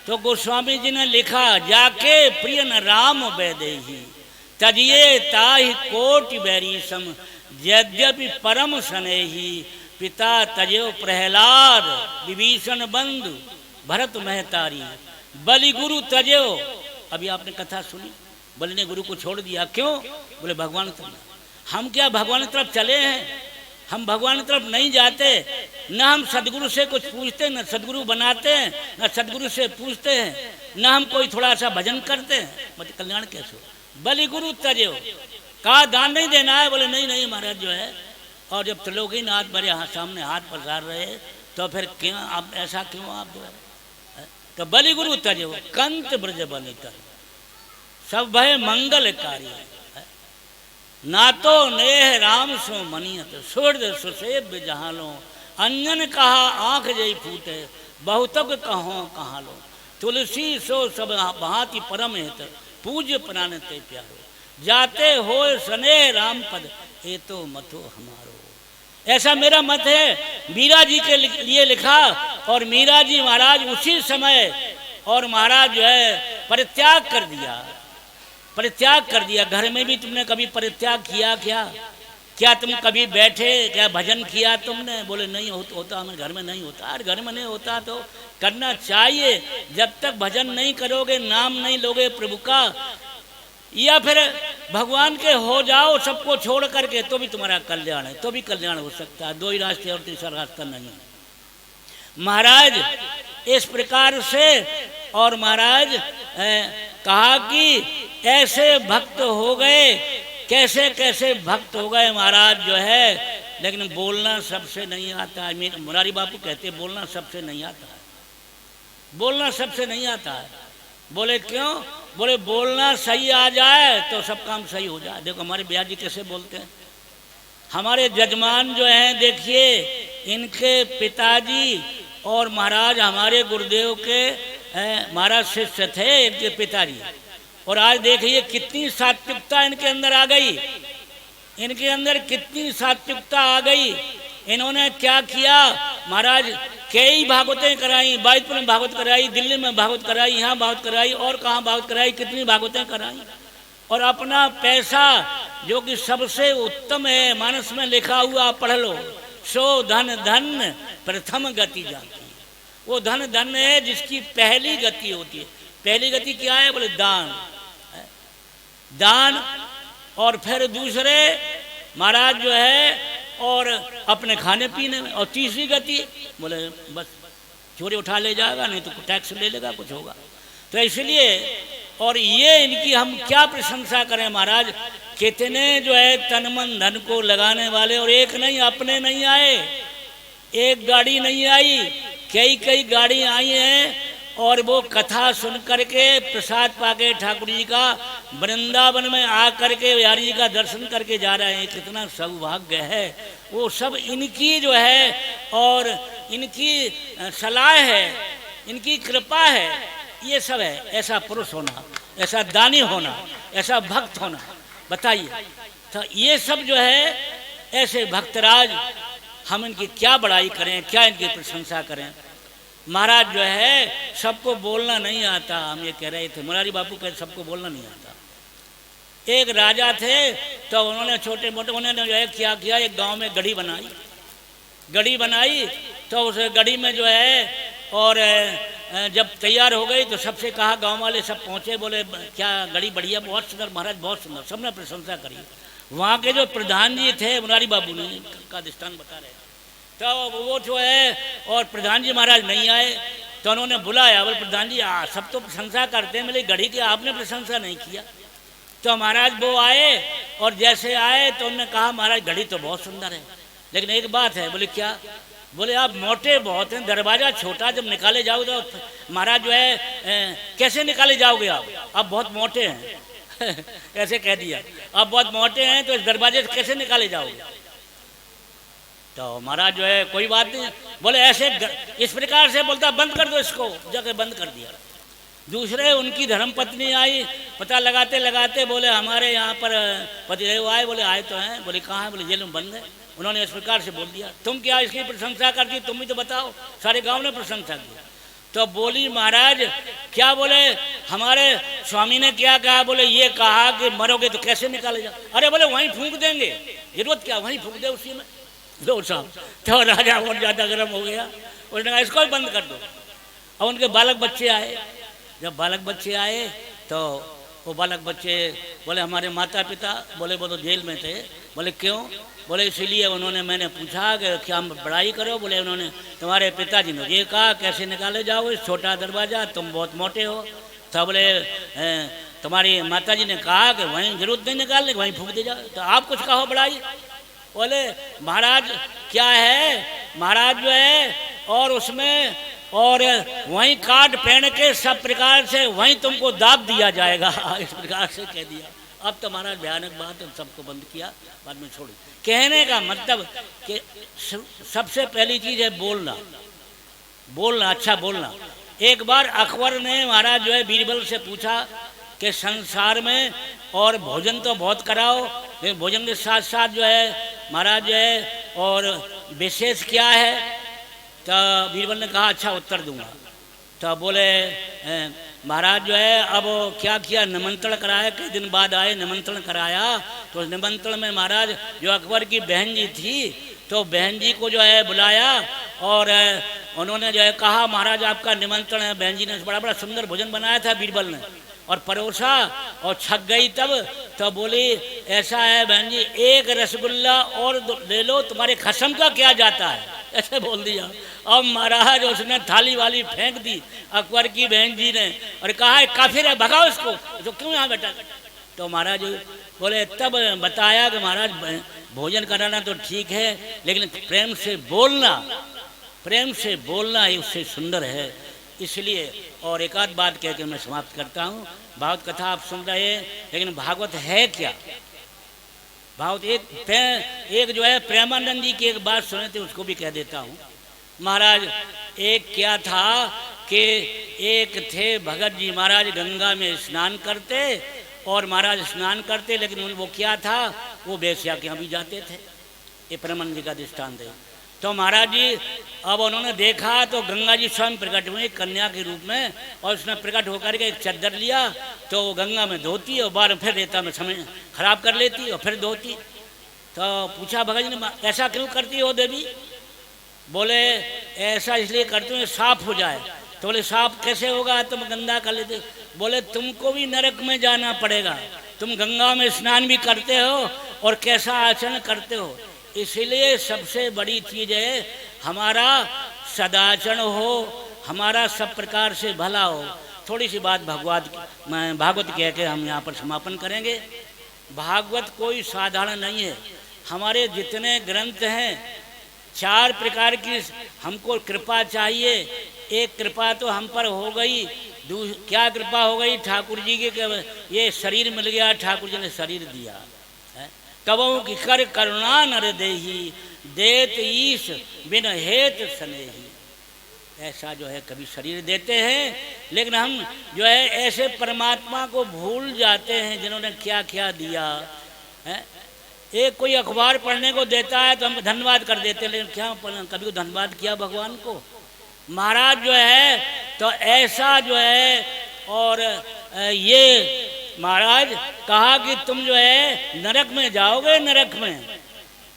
तो गोस्वामी जी ने लिखा, जाके प्रिय न राम वैदेही तजिए ताहि कोटि बैरी सम यद्यपि परम स्नेही पिता तजो प्रहलाद विभीषण बंधु भरत महतारी बलि गुरु तजो। अभी आपने कथा सुनी, बलि ने गुरु को छोड़ दिया, क्यों? बोले भगवान तरफ। हम क्या भगवान की तरफ चले हैं? हम भगवान की तरफ नहीं जाते। न हम सदगुरु से कुछ पूछते, न सदगुरु बनाते हैं, न सदगुरु से पूछते हैं, न हम कोई थोड़ा सा भजन करते हैं। मतलब कल्याण कैसे हो? बलि गुरु तजो, कहा दान नहीं देना है। बोले नहीं नहीं महाराज जो है। और जब त्रिलोकीनाथ मेरे सामने हाथ पसार रहे, तो फिर क्यों आप ऐसा क्यों आप जो है? तो बलि गुरु तजो कंत ब्रज बनित सब भय मंगलकारी ना तो नेह राम सो मनियत सुरद सुसेब जहालो अंजन कहा आंख जई फूटे बहुतक कहो कहा लो तुलसी सो सब भांति परम हित पूज्य प्राण ते प्यारो जाते हो स्नेह राम पद ये तो मतो हमारो। ऐसा मेरा मत है। मीरा जी के लिए लिखा, और मीरा जी महाराज उसी समय और महाराज जो है परित्याग कर दिया, परित्याग कर दिया। घर में भी तुमने कभी परित्याग किया क्या? क्या तुम कभी बैठे, क्या भजन किया तुमने? बोले नहीं होता हमें घर में नहीं होता। अरे घर में नहीं होता तो करना चाहिए। जब तक भजन नहीं करोगे, नाम नहीं लोगे प्रभु का, या फिर भगवान के हो जाओ सबको छोड़ करके, तो भी तुम्हारा कल्याण है, तो भी कल्याण हो सकता है। दो ही रास्ते और तीसरा रास्ता नहीं है महाराज। इस प्रकार से और महाराज कहा कि ऐसे भक्त हो गए, कैसे कैसे भक्त हो गए महाराज जो है। लेकिन बोलना सबसे नहीं आता है। मुरारी बापू कहते बोलना सबसे नहीं आता है, बोलना सबसे नहीं आता है। बोले क्यों? बोले बोलना सही आ जाए तो सब काम सही हो जाए। देखो हमारे ब्याह जी कैसे बोलते हैं। हमारे जजमान जो हैं देखिए, इनके पिताजी और महाराज हमारे गुरुदेव के महाराज शिष्य थे इनके पिताजी। और आज देखिए कितनी सात्विकता इनके अंदर आ गई, इनके अंदर कितनी सात्विकता आ गई। इन्होंने क्या किया, महाराज कई भागवतें कराई, बाइजपुर में भागवत कराई, दिल्ली में भागवत कराई, यहाँ भागवत कराई, और कहाँ भागवत कराई, कितनी भागवतें कराई। और अपना पैसा जो कि सबसे उत्तम है, मानस में लिखा हुआ पढ़ लो, सो धन धन प्रथम गति जाती। वो धन धन है जिसकी पहली गति होती है। पहली गति क्या है, बोले दान, दान। और फिर दूसरे महाराज जो है और अपने खाने पीने में। और तीसरी गति बोले बस चोरी उठा ले जाएगा, नहीं तो टैक्स ले लेगा, कुछ होगा। तो इसलिए और ये इनकी हम क्या प्रशंसा करें महाराज, कितने जो है तन मन धन को लगाने वाले। और एक नहीं, अपने नहीं आए, एक गाड़ी नहीं आई, कई कई गाड़ी आई हैं। और वो कथा सुन करके प्रसाद पाके ठाकुर जी का वृंदावन में आ करके बिहारी जी का दर्शन करके जा रहे हैं। कितना सौभाग्य है। वो सब इनकी जो है और इनकी सलाह है, इनकी कृपा है, ये सब है। ऐसा पुरुष होना, ऐसा दानी होना, ऐसा भक्त होना, बताइए। तो ये सब जो है ऐसे भक्तराज, हम इनकी क्या बड़ाई करें, क्या इनकी प्रशंसा करें। महाराज जो है सबको बोलना नहीं आता, हम ये कह रहे थे, मुरारी बापू कह सबको बोलना नहीं आता। एक राजा थे तो उन्होंने छोटे मोटे उन्होंने जो है क्या किया, एक गांव में गढ़ी बनाई, गढ़ी बनाई। तो उस गढ़ी में जो है और जब तैयार हो गई तो सबसे कहा, गांव वाले सब पहुंचे, बोले क्या गढ़ी बढ़िया, बहुत सुंदर महाराज, बहुत सुंदर, सबने प्रशंसा करी। वहाँ के जो प्रधान जी थे, मुरारी बाबू ने का दृष्टांत बता रहे, तो वो जो है और प्रधान जी महाराज नहीं आए। तो उन्होंने बुलाया, बोले प्रधान जी सब तो प्रशंसा करते हैं, मेरी गढ़ी की आपने प्रशंसा नहीं किया। तो महाराज वो आए और जैसे आए तो उन्होंने कहा, महाराज गढ़ी तो बहुत सुंदर है, लेकिन एक बात है। बोले क्या? बोले आप मोटे बहुत हैं, दरवाज़ा छोटा, जब निकाले जाओगे तो महाराज जो है कैसे निकाले जाओगे आप बहुत मोटे हैं ऐसे कह दिया, आप बहुत मोटे हैं तो इस दरवाजे से कैसे निकाले जाओगे। तो महाराज जो है कोई बात नहीं, बोले ऐसे इस प्रकार से बोलता, बंद कर दो इसको, जाके बंद कर दिया। दूसरे उनकी धर्मपत्नी आई, पता लगाते लगाते बोले हमारे यहाँ पर पतिदेव आए। बोले आए तो हैं। बोले कहाँ है? बोले जेल में बंद है। उन्होंने इस प्रकार से बोल दिया, तुम क्या इसकी प्रशंसा करती, तुम ही तो बताओ, सारे गांव ने प्रशंसा की। तो बोली महाराज क्या? बोले हमारे स्वामी ने क्या कहा? बोले ये कहा कि मरोगे तो कैसे निकाले जाओ। अरे बोले वहीं फूंक देंगे, जरूरत क्या, वहीं फूंक दे उसी में। दो साहब तो राजा और ज़्यादा गर्म हो गया, उसने कहा इसको बंद कर दो। और उनके बालक बच्चे आए, जब बालक बच्चे आए तो वो बालक बच्चे बोले हमारे माता पिता, बोले वो तो जेल में थे। बोले क्यों? बोले इसीलिए उन्होंने, मैंने पूछा कि क्या हम बड़ाई करो। बोले उन्होंने तुम्हारे पिताजी ने ये कहा कैसे निकाले जाओ इस छोटा दरवाज़ा, तुम बहुत मोटे हो। तो बोले तुम्हारी माताजी ने कहा कि वहीं जरूरत नहीं निकालने, वहीं फूंक दे जाओ, तो आप कुछ कहो बड़ाई। बोले महाराज क्या है, महाराज जो है और उसमें और वहीं काट पहन के सब प्रकार से वहीं तुमको दाब दिया जाएगा, इस प्रकार से कह दिया। अब तो महाराज भयानक बात है, सबको बंद किया, बाद में छोड़ी। कहने का मतलब कि सबसे पहली चीज़ है बोलना, बोलना, अच्छा बोलना। एक बार अकबर ने महाराज जो है बीरबल से पूछा कि संसार में और भोजन तो बहुत कराओ, लेकिन भोजन के साथ साथ जो है महाराज जो है और विशेष क्या है। तो बीरबल ने कहा अच्छा उत्तर दूंगा। तो बोले महाराज जो है अब क्या किया, निमंत्रण कराया, कई दिन बाद आए, निमंत्रण कराया। तो उस निमंत्रण में महाराज जो अकबर की बहन जी थी, तो बहन जी को जो है बुलाया और उन्होंने जो है कहा महाराज आपका निमंत्रण है। बहन जी ने बड़ा बड़ा सुंदर भोजन बनाया था बीरबल ने और परोसा और छक गई तब। तो बोली ऐसा है बहन जी, एक रसगुल्ला और ले लो, तुम्हारे खसम का क्या जाता है, ऐसे बोल दिया। अब महाराज उसने थाली वाली फेंक दी अकबर की बहन जी ने और कहा है काफिर है, भगाओ इसको, तो क्यों यहाँ बैठा। तो महाराज बोले तब बताया कि महाराज भोजन कराना तो ठीक है, लेकिन प्रेम से बोलना, प्रेम से बोलना ही उससे सुंदर है। इसलिए और एक आध बात कह के मैं समाप्त करता हूँ। भागवत कथा आप सुन रहे हैं, लेकिन भागवत है क्या? भागवत एक जो है प्रेमानंद जी की एक बात सुने थे, उसको भी कह देता हूँ। महाराज एक क्या था कि एक थे भगत जी महाराज गंगा में स्नान करते और महाराज स्नान करते, लेकिन वो क्या था, वो बेस्या के यहाँ भी जाते थे। ये परमानंद जी का दृष्टांत है। तो महाराज जी अब उन्होंने देखा तो गंगा जी स्वयं प्रकट हुए कन्या के रूप में, और उसने प्रकट होकर के एक चद्दर लिया तो गंगा में धोती और बार फिर रेता में समय खराब कर लेती और फिर धोती। तो पूछा भगत जी ने, ऐसा क्यों करती हो देवी? बोले ऐसा इसलिए करती हूँ साफ हो जाए। तो बोले साफ कैसे होगा, तुम गंदा कर लेते? बोले तुमको भी नरक में जाना पड़ेगा, तुम गंगा में स्नान भी करते हो और कैसा आचरण करते हो। इसलिए सबसे बड़ी चीज़ है हमारा सदाचरण हो, हमारा सब प्रकार से भला हो। थोड़ी सी बात भागवत कह के हम यहाँ पर समापन करेंगे। भागवत कोई साधारण नहीं है। हमारे जितने ग्रंथ हैं 4 प्रकार की हमको कृपा चाहिए। एक कृपा तो हम पर हो गई, क्या कृपा हो गई? ठाकुर जी के ये शरीर मिल गया, ठाकुर जी ने शरीर दिया। कबहू की कर करुणा नर देही, देत ईश बिन हेत स्नेही। ऐसा जो है कभी शरीर देते हैं, लेकिन हम जो है ऐसे परमात्मा को भूल जाते हैं जिन्होंने क्या क्या दिया है। एक कोई अखबार पढ़ने को देता है तो हम धन्यवाद कर देते हैं, लेकिन क्या कभी धन्यवाद किया भगवान को? महाराज जो है तो ऐसा जो है, और ये महाराज कहा कि तुम जो है नरक में जाओगे, नरक में।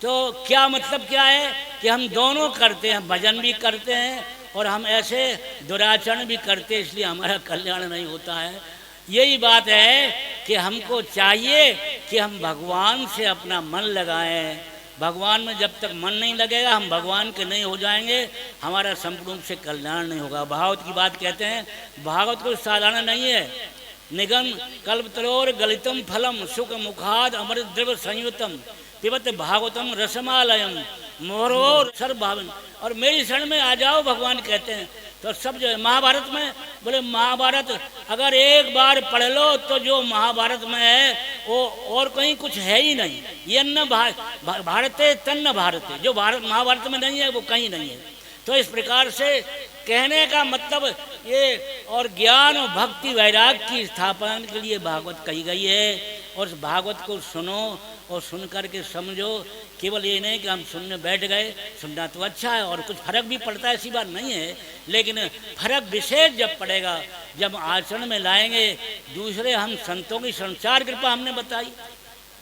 तो क्या मतलब क्या है कि हम दोनों करते हैं, भजन भी करते हैं और हम ऐसे दुराचरण भी करते हैं, इसलिए हमारा कल्याण नहीं होता है। यही बात है कि हमको चाहिए कि हम भगवान से अपना मन लगाएं। भगवान में जब तक मन नहीं लगेगा हम भगवान के नहीं हो जाएंगे, हमारा संपूर्ण रूप से कल्याण नहीं होगा। भागवत की बात कहते हैं, भागवत कोई साधारण नहीं है। निगम कल्पतरोर गलितम फलम सुख मुखाद अमृत द्रव संयुतम पिबत भागवतम रसमालयम मोहरोर सर्वभावन। और मेरी शरण में आ जाओ भगवान कहते हैं। तो सब जो है महाभारत में, बोले महाभारत अगर एक बार पढ़ लो तो जो महाभारत में है वो और कहीं कुछ है ही नहीं। ये न भारत है तन्न भारत है, जो भारत महाभारत में नहीं है वो कहीं नहीं है। तो इस प्रकार से कहने का मतलब ये, और ज्ञान और भक्ति वैराग की स्थापना के लिए भागवत कही गई है। और भागवत को सुनो और सुन करके समझो। केवल ये नहीं कि हम सुनने बैठ गए, सुनना तो अच्छा है और कुछ फर्क भी पड़ता है, ऐसी बात नहीं है, लेकिन फर्क विशेष जब पड़ेगा जब आचरण में लाएंगे। दूसरे हम संतों की संचार कृपा हमने बताई।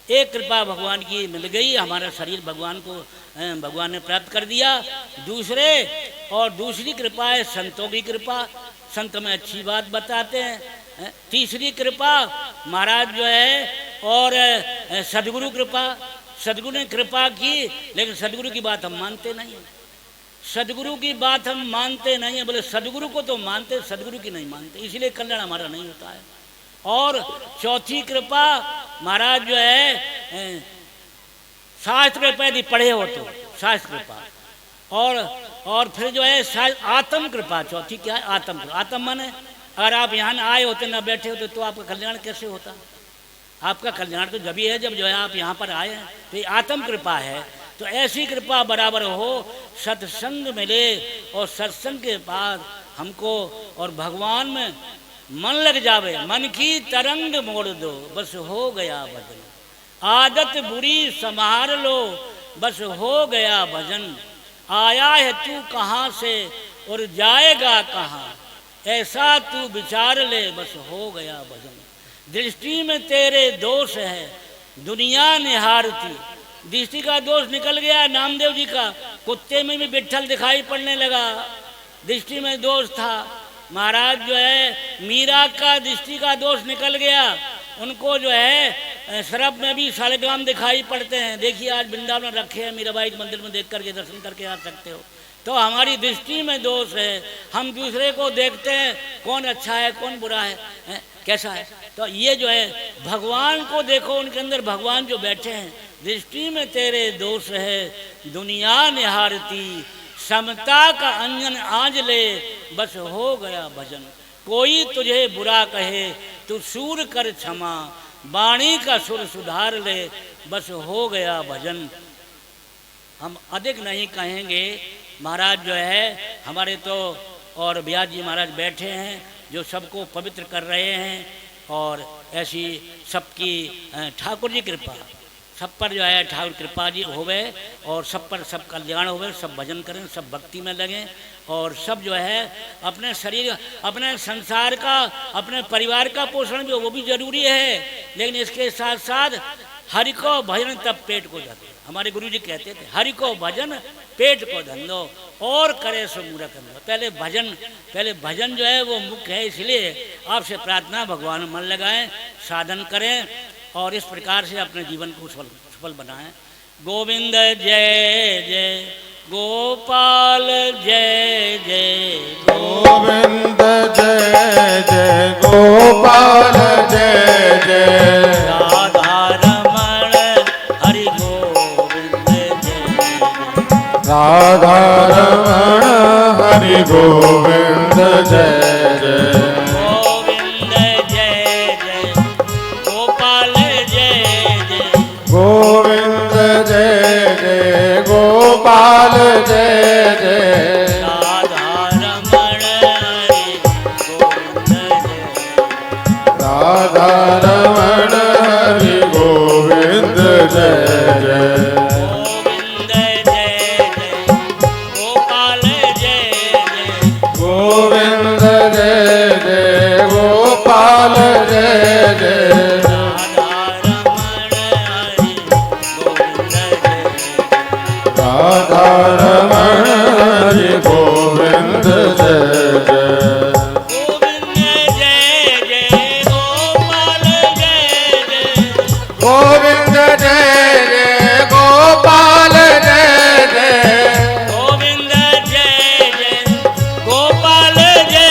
एक कृपा भगवान की मिल गई, हमारा शरीर भगवान ने प्राप्त कर दिया। दूसरी कृपा है संतों की कृपा, संत में अच्छी बात बताते हैं। तीसरी कृपा महाराज जो है और सदगुरु कृपा। सदगुरु ने कृपा की, लेकिन सदगुरु की बात हम मानते नहीं। सदगुरु की बात हम मानते नहीं है। बोले सदगुरु को तो मानते, सदगुरु की नहीं मानते, इसीलिए कल्याण हमारा नहीं होता है। और चौथी कृपा महाराज जो है शास्त्र पे यदि पढ़े हो तो शास्त्र कृपा, और फिर जो है आत्म कृपा। चौथी क्या है? आत्म। आत्म माने अगर आप यहाँ आए होते ना बैठे होते तो आपका कल्याण कैसे होता? आपका कल्याण तो जब ही है जब जो है आप यहाँ पर आए हैं। तो ये आत्म कृपा है। तो ऐसी कृपा बराबर हो, सत्संग मिले और सत्संग के बाद हमको और भगवान में मन लग जावे। मन की तरंग मोड़ दो, बस हो गया भजन। आदत बुरी संभाल लो, बस हो गया भजन। आया है तू कहाँ से और जाएगा कहाँ, ऐसा तू विचार ले, बस हो गया भजन। दृष्टि में तेरे दोष है, दुनिया निहारती। दृष्टि का दोष निकल गया नामदेव जी का। कुत्ते में भी विट्ठल दिखाई पड़ने लगा, दृष्टि में दोष था। महाराज जो है मीरा का दृष्टि का दोष निकल गया, उनको जो है शराब में भी शालिग्राम दिखाई पड़ते हैं। देखिए आज वृंदावन रखे हैं, मीराबाई मंदिर में देख करके दर्शन करके आ सकते हो। तो हमारी दृष्टि में दोष है, हम दूसरे को देखते हैं कौन अच्छा है कौन बुरा है, कैसा है। तो ये जो है भगवान को देखो, उनके अंदर भगवान जो बैठे हैं। दृष्टि में तेरे दोष है, दुनिया निहारती। समता का अंजन आंज ले, बस हो गया भजन। कोई तुझे बुरा कहे तू सूर कर क्षमा, वाणी का सुर सुधार ले, बस हो गया भजन। हम अधिक नहीं कहेंगे, महाराज जो है हमारे तो और व्यास जी महाराज बैठे हैं जो सबको पवित्र कर रहे हैं। और ऐसी सबकी ठाकुर जी कृपा सब पर जो है ठाकुर कृपा जी होवे और सब पर सब कल्याण होवे, सब भजन करें, सब भक्ति में लगें और सब जो है अपने शरीर अपने संसार का अपने परिवार का पोषण भी वो भी जरूरी है, लेकिन इसके साथ साथ हरि को भजन तब पेट को धन। हमारे गुरु जी कहते थे हरि को भजन पेट को धन दो और करे सो मूर्ख दो। पहले भजन जो है वो मुख्य है, इसलिए आपसे प्रार्थना भगवान मन लगाएं, साधन करें और इस प्रकार से अपने जीवन को सफल बनाएं। गोविंद जय जय गोपाल जय जय गोविंद जय जय गोपाल जय जय राधा रमण हरि गोविंद जय राधा रमण हरि गोविंद जय जय गोविंद जय जय गोपाल जय जय गोविंद जय जय गोपाल जय जय राधा रमण हरि गोविंद जय राधा रमण हरि गोविंद जय जय गोविंद जय जय गोपाल जय जय गोविंद जय जय गोपाल जय जय राधा रमण हरि गोविंद जय राधा रमण हरि गोविंद जय जय गोविंद जय जय गोपाल जय जय गोविंद जय जय गोपाल जय जय गोविंद जय जय गोपाल जय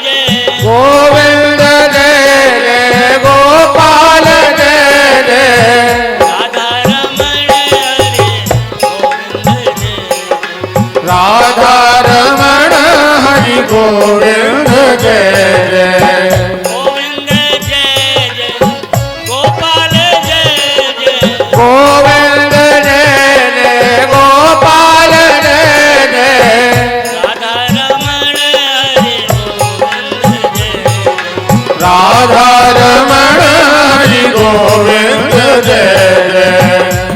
जय गोविंद जय जय गोपाल जय जय राधा रमण हरि गोविंद जय राधा रमण हरि गोविंद जय जय गोविंद जय जय गोपाल जय जय गोविंद जय जय गोपाल जय जय राधा रमण हरि गोविंद जय राधा रमण हरि गोविंद जय जय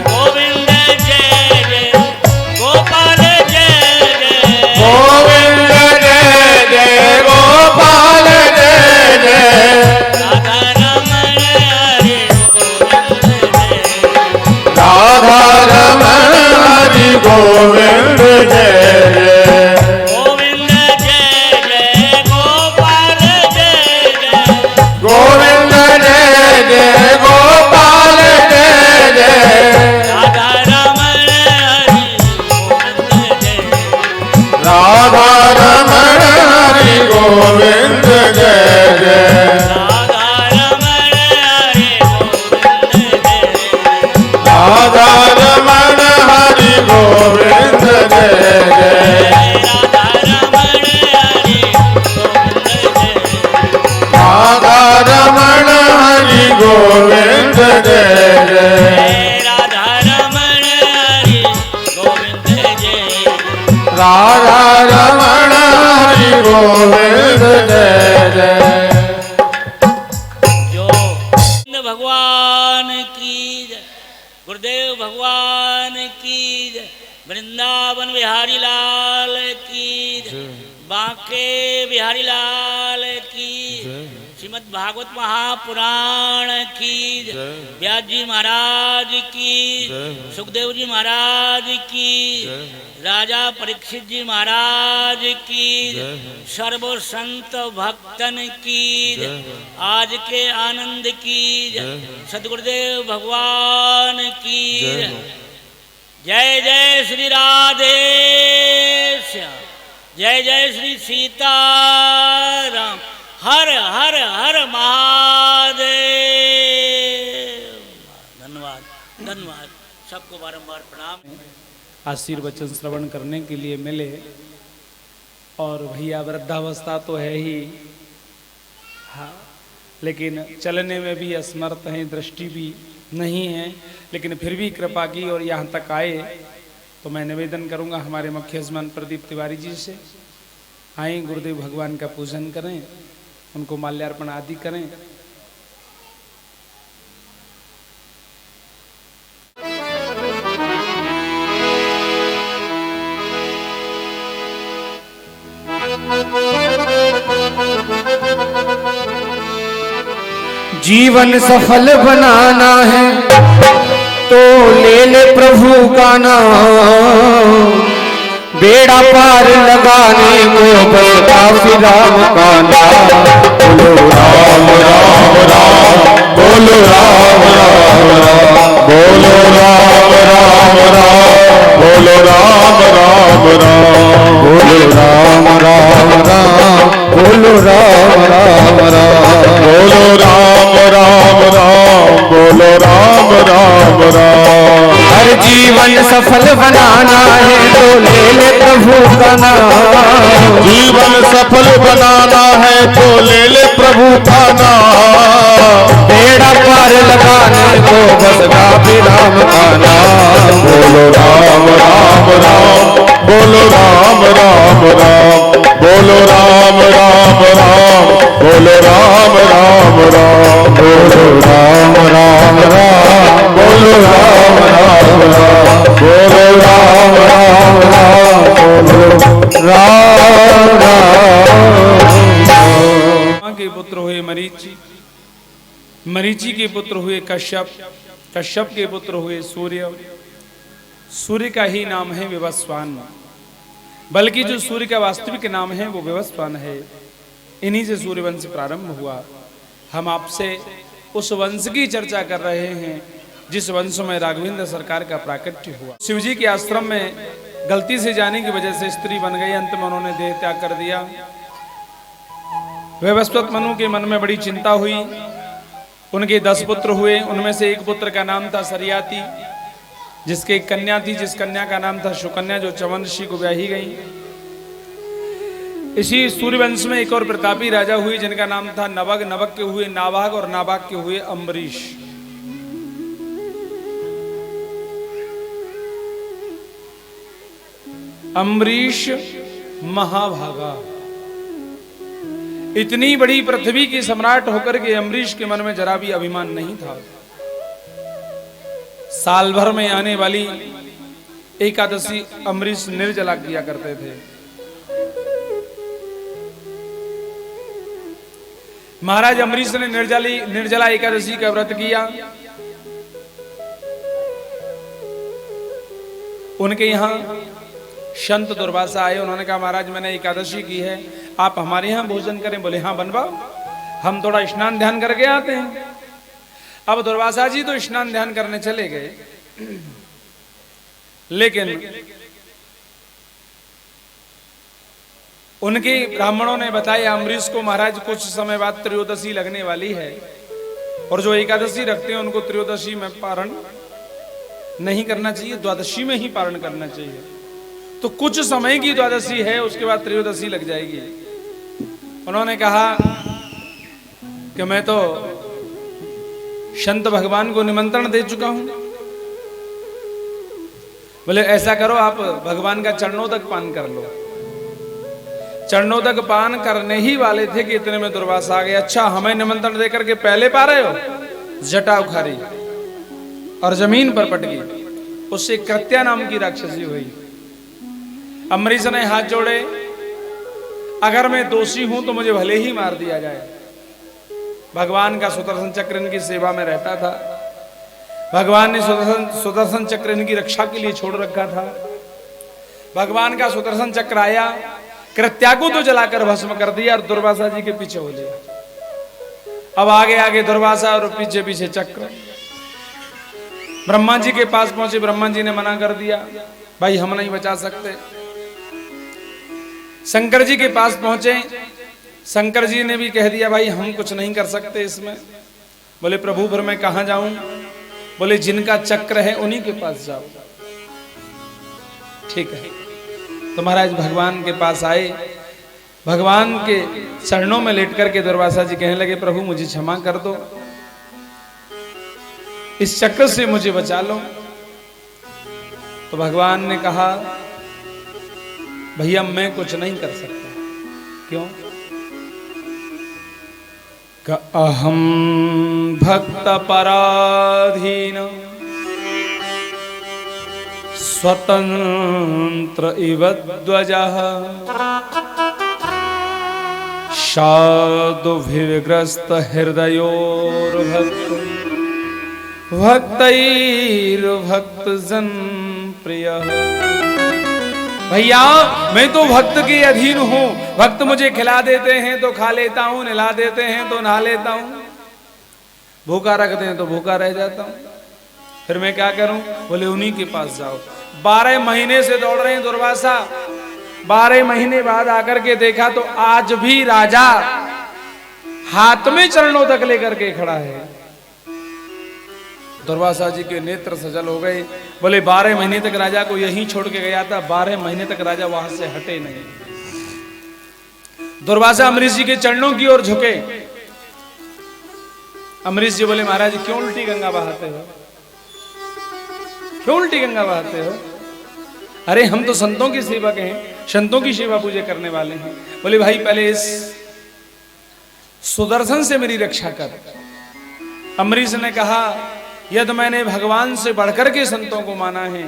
गोविंद जय जय गोपाल जय जय गोविंद जय जय गोपाल जय जय राधा रमण हरि गोविंद जय राधा रमण हरि गोविंद जय जय गोविंद जय जय गोपाल जय जय गोविंद जय जय गोपाल जय जय राधा रमण हरि गोविंद जय राधा रमण हरि गोविंद जय जय राधा रमण हरि गोविंद जय राधा रमण हरि गोविंद जय जय राधा रमण हरि गोविंद जय राधा रमण हरि गोविंद जय जय राधा रमण हरि गोविंद जय राधा रमण हरि गोविंद जय जय जो भगवान की जय, गुरुदेव भगवान की जय, वृंदावन बिहारी लाल की जय, बांके बिहारी लाल की जय, श्रीमद् भागवत महापुराण की जय, व्यास जी महाराज की जय, सुखदेव जी महाराज की जय, राजा परीक्षित जी महाराज की जय, सर्व संत भक्तन की जय, आज के आनंद की जय, सद्गुरुदेव भगवान की जय। जय जय श्री राधे श्याम, जय जय श्री सीताराम, हर हर हर महादेव। धन्यवाद धन्यवाद, सबको बारंबार प्रणाम। आशीर्वचन श्रवण करने के लिए मिले और भैया वृद्धावस्था तो है ही, हाँ, लेकिन चलने में भी असमर्थ हैं, दृष्टि भी नहीं है, लेकिन फिर भी कृपा की और यहाँ तक आए तो मैं निवेदन करूंगा हमारे मुख्य यजमान प्रदीप तिवारी जी से, आए गुरुदेव भगवान का पूजन करें, उनको माल्यार्पण आदि करें। जीवन सफल बनाना है तो ले ले प्रभु का नाम, बेड़ा पार लगाने को बस काफी राम का नाम। बोलो राम राम राम, बोलो राम राम राम, बोलो राम राम राम, बोलो राम राम राम, बोलो राम राम राम, बोलो राम राम राम, बोलो राम राम राम, बोलो राम राम राम। हर जीवन सफल बनाना है तो ले ले प्रभु का नाम, जीवन सफल बनाना है तो ले ले प्रभु का नाम, बेड़ा पार लगाने को बस काफी राम का नाम। बोलो राम राम राम, बोलो राम राम राम, बोलो राम राम राम, बोलो राम राम राम, बोलो राम राम राम, बोलो राम राम राम, बोलो राम राम राम, बोलो राम राम। के पुत्र हुए मरीचि, मरीचि के पुत्र हुए कश्यप, कश्यप के पुत्र हुए सूर्य, सूर्य का ही नाम है विवस्वान, बल्कि जो सूर्य का वास्तविक नाम है वो विवस्वान है। इन्हीं से सूर्य वंश प्रारंभ हुआ। हम आपसे उस वंश की चर्चा कर रहे हैं जिस वंश में राघवेंद्र सरकार का प्राकट्य हुआ। शिवजी के आश्रम में गलती से जाने की वजह से स्त्री बन गई, अंत में उन्होंने देह त्याग कर दिया। वैवस्वत मनु के मन में बड़ी चिंता हुई। उनके 10 पुत्र हुए, उनमें से एक पुत्र का नाम था सरियाती, जिसके एक कन्या थी, जिस कन्या का नाम था सुकन्या, जो चवन ऋषि को ब्याही गई। इसी सूर्यवंश में एक और प्रतापी राजा हुए जिनका नाम था नवग, नवग के हुए नाभाग और नाभाग के हुए अम्बरीश। अम्बरीश महाभागा। इतनी बड़ी पृथ्वी के सम्राट होकर के अम्बरीश के मन में जरा भी अभिमान नहीं था। साल भर में आने वाली एकादशी अम्बरीश निर्जला किया करते थे। महाराज अम्बरीश ने निर्जला एकादशी का व्रत किया। उनके यहाँ संत दुर्वासा आए। उन्होंने कहा महाराज मैंने एकादशी की है, आप हमारे यहाँ भोजन करें। बोले हाँ बनवाओ, हम थोड़ा स्नान ध्यान करके आते हैं। अब दुर्वासा जी तो स्नान ध्यान करने चले गए, लेकिन उनके ब्राह्मणों ने बताया अम्बरीश को महाराज कुछ समय बाद त्रयोदशी लगने वाली है, और जो एकादशी रखते हैं उनको त्रयोदशी में पारण नहीं करना चाहिए, द्वादशी में ही पारण करना चाहिए। तो कुछ समय की द्वादशी है, उसके बाद त्रयोदशी लग जाएगी। उन्होंने कहा कि मैं तो संत भगवान को निमंत्रण दे चुका हूं। बोले ऐसा करो, आप भगवान का चरणोदक पान कर लो। चरणोदक पान करने ही वाले थे कि इतने में दुर्वासा आ गए। अच्छा हमें निमंत्रण देकर के पहले पा रहे हो? जटा उखाड़ी और जमीन पर पट गई। उससे कृत्या नाम की राक्षसी हुई। अम्बरीश ने हाथ जोड़े, अगर मैं दोषी हूं तो मुझे भले ही मार दिया जाए। भगवान का सुदर्शन चक्र इनकी सेवा में रहता था। भगवान ने सुदर्शन चक्र इनकी रक्षा के लिए छोड़ रखा था। भगवान का सुदर्शन चक्र आया, कृत्या को तो जलाकर भस्म कर दिया और दुर्वासा जी के पीछे हो लिया। अब आगे आगे दुर्वासा और पीछे पीछे चक्र। ब्रह्मा जी के पास पहुंचे, ब्रह्मा जी ने मना कर दिया, भाई हम नहीं बचा सकते। शंकर जी के पास पहुंचे, शंकर जी ने भी कह दिया भाई हम कुछ नहीं कर सकते इसमें। बोले प्रभु फिर मैं कहां जाऊं? बोले जिनका चक्र है उन्हीं के पास जाओ। ठीक है, तो महाराज भगवान के पास आए। भगवान के चरणों में लेट करके दुर्वासा जी कहने लगे प्रभु मुझे क्षमा कर दो, इस चक्र से मुझे बचा लो। तो भगवान ने कहा भैया मैं कुछ नहीं कर सकता। क्यों? अहम भक्त पराधीन स्वतंत्र इव ध्वजः साधुभिर्ग्रस्त हृदयोर्भक्त भक्तैर्भक्त जन प्रिय। भैया मैं तो भक्त के अधीन हूं। भक्त मुझे खिला देते हैं तो खा लेता हूं, नहला देते हैं तो नहा लेता हूं, भूखा रखते हैं तो भूखा रह जाता हूं। फिर मैं क्या करूं? बोले उन्हीं के पास जाओ। 12 महीने से दौड़ रहे हैं दुर्वासा। 12 महीने बाद आकर के देखा तो आज भी राजा हाथ में चरणों तक लेकर के खड़ा है। दुर्वासा जी के नेत्र सजल हो गए। बोले 12 महीने तक राजा को यहीं छोड़ के गया था, 12 महीने तक राजा वहां से हटे नहीं। दुर्वासा अमरीश जी के चरणों की ओर झुके। अमरीश जी बोले महाराज क्यों उल्टी गंगा बहाते हो? क्यों उल्टी गंगा बहाते हो? अरे हम तो संतों के सेवक हैं, संतों की सेवा पूजा करने वाले हैं। बोले भाई पहले इस सुदर्शन से मेरी रक्षा कर। अमरीश ने कहा यदि मैंने भगवान से बढ़कर के संतों को माना है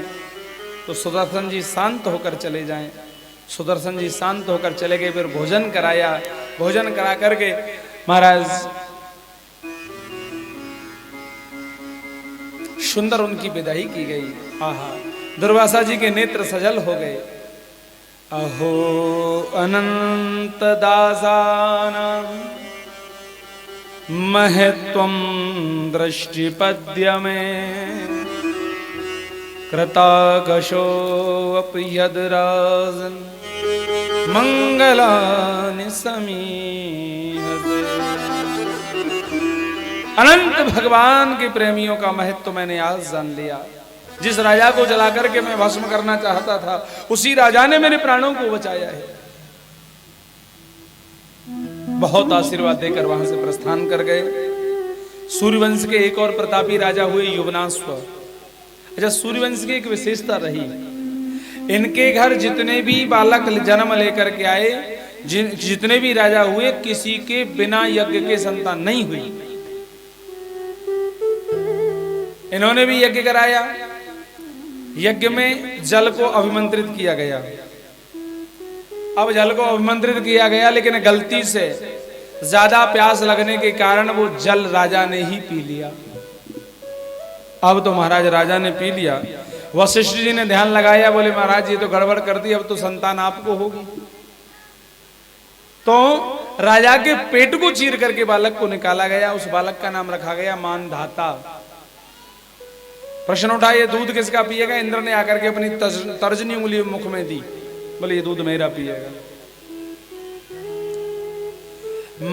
तो सुदर्शन जी शांत होकर चले जाएं। सुदर्शन जी शांत होकर चले गए। फिर भोजन कराया। भोजन करा करके महाराज सुंदर उनकी विदाई की गई। आहा, दुर्वासा जी के नेत्र सजल हो गए। अहो अनंत दासानां महत्वं दृष्टिपद्य में कृताकशो अपि यद्राजन् मंगलानि समीहते। अनंत भगवान के प्रेमियों का महत्व मैंने आज जान लिया। जिस राजा को जला करके मैं भस्म करना चाहता था उसी राजा ने मेरे प्राणों को बचाया है। बहुत आशीर्वाद देकर वहां से प्रस्थान कर गए। सूर्यवंश के एक और प्रतापी राजा हुए युवनाश्व। अच्छा, सूर्यवंश की एक विशेषता रही, इनके घर जितने भी बालक जन्म लेकर के आए, जितने भी राजा हुए, किसी के बिना यज्ञ के संतान नहीं हुई। इन्होंने भी यज्ञ कराया। यज्ञ में जल को अभिमंत्रित किया गया। अब जल को अभिमंत्रित किया गया लेकिन गलती से ज्यादा प्यास लगने के कारण वो जल राजा ने ही पी लिया। अब तो महाराज राजा ने पी लिया। वशिष्ठ जी ने ध्यान लगाया, बोले महाराज ये तो गड़बड़ कर दी, अब तो संतान आपको होगी। तो राजा के पेट को चीर करके बालक को निकाला गया। उस बालक का नाम रखा गया मानधाता। प्रश्न उठा ये दूध किसका पिएगा? इंद्र ने आकर के अपनी तर्जनी उंगली मुख में दी, बोले ये दूध मेरा पिएगा।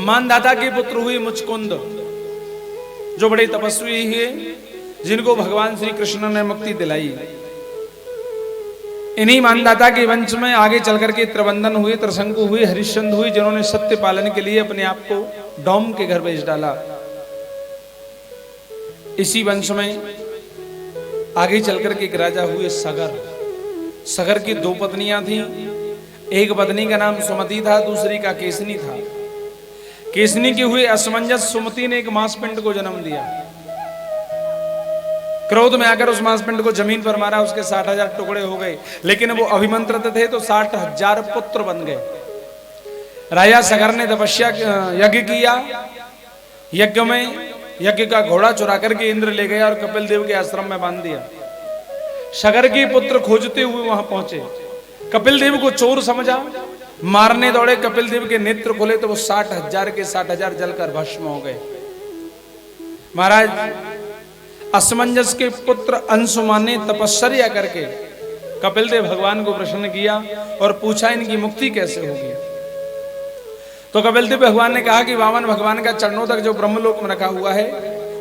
मानधाता के पुत्र हुए मुचकुंद, जो बड़े तपस्वी हुए, जिनको भगवान श्री कृष्ण ने मुक्ति दिलाई। इन्हीं मानधाता के वंश में आगे चलकर के त्रिबंधन हुए, त्रिशंकु हुए, हरिश्चंद्र हुए, जिन्होंने सत्य पालन के लिए अपने आप को डोम के घर भेज डाला। इसी वंश में आगे चलकर के एक राजा हुए सगर। सगर की 2 पत्नियां थीं। एक पत्नी का नाम सुमति था, दूसरी का केसनी था। केसनी के हुए असमंजस सुमति ने एक मांसपिंड को जन्म दिया। क्रोध में आकर उस मांसपिंड को जमीन पर मारा, उसके 60,000 टुकड़े हो गए। लेकिन वो अभिमंत्रित थे तो 60,000 पुत्र बन गए। राजा सगर ने तपस्या यज्ञ किया। यज्ञ में यज्ञ का घोड़ा चुरा करके इंद्र ले गया और कपिल देव के आश्रम में बांध दिया। सगर के पुत्र खोजते हुए वहां पहुंचे। कपिल देव को चोर समझा, मारने दौड़े। कपिल देव के नेत्र खोले तो वो 60,000 के 60,000 जलकर भस्म हो गए। महाराज असमंजस के पुत्र अंशुमान ने तपस्या करके कपिल देव भगवान को प्रसन्न किया और पूछा इनकी मुक्ति कैसे होगी। तो कपिल देव भगवान ने कहा कि वामन भगवान का चरणों तक जो ब्रह्मलोक में रखा हुआ है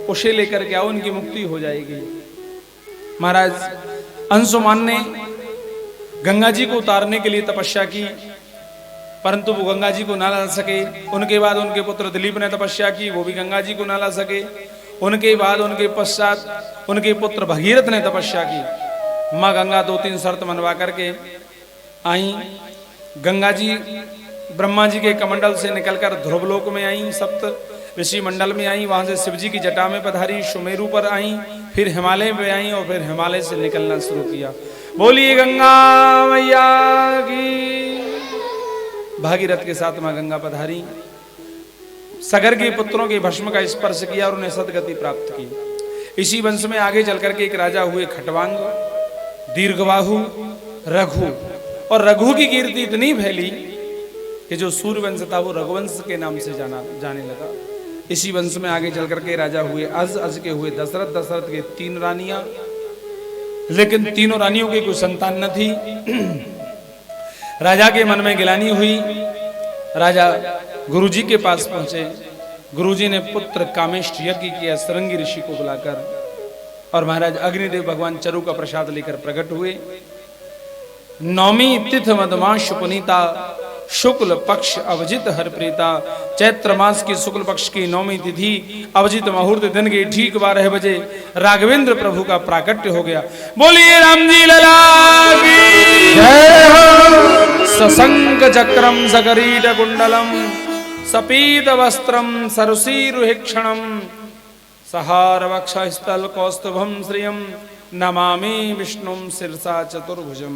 उसे लेकर के आओ, उनकी मुक्ति हो जाएगी। महाराज अंशुमान ने गंगा जी को उतारने के लिए तपस्या की, परंतु वो गंगा जी को ना ला सके। उनके बाद उनके पुत्र दिलीप ने तपस्या की, वो भी गंगा जी को ना ला सके। उनके बाद उनके पश्चात उनके पुत्र भगीरथ ने तपस्या की, माँ गंगा 2-3 शर्त मनवा करके आई। गंगा जी ब्रह्मा जी के कमंडल से निकलकर ध्रुवलोक में आई, सप्त ऋषि मंडल में आई, वहां से शिव जी की जटा में पधारी, सुमेरु पर आई, फिर हिमालय में आई और फिर हिमालय से निकलना शुरू किया। बोलिए गंगा मैया की। भागीरथ के साथ मां गंगा पधारी, सगर के पुत्रों के भस्म का स्पर्श किया और उन्हें सदगति प्राप्त की। इसी वंश में आगे चल करके एक राजा हुए खटवांग, दीर्घबाहु, रघु। और रघु की कीर्ति इतनी फैली कि जो सूर्यवंश था वो रघुवंश के नाम से जाने लगा। इसी वंश में आगे चल करके राजा हुए अज, अज के हुए दशरथ, दशरथ के 3 रानियां, लेकिन तीनों रानियों की कोई संतान न थी। राजा के मन में गिलानी हुई। राजा गुरुजी के पास पहुंचे। गुरुजी ने पुत्र कामेष्ट यज्ञ किया सरंगी ऋषि को बुलाकर, और महाराज अग्निदेव भगवान चरु का प्रसाद लेकर प्रकट हुए। नौमी तिथ मदमाश पुनीता, शुक्ल पक्ष अवजित हरप्रीता। चैत्र मास की शुक्ल पक्ष की नौमी तिथि अवजित मुहूर्त दिन के ठीक 12 बजे राघवेंद्र प्रभु का प्राकट्य हो गया। बोलिए राम जी लला की जय हो। सशंक चक्रम सकरीट कुंडलम सपीत वस्त्रम सरुषीरुहिक्षणम सहार वक्षस्थल कौस्तुभम श्रियम नमामि विष्णुम शिरसा चतुर्भुजम।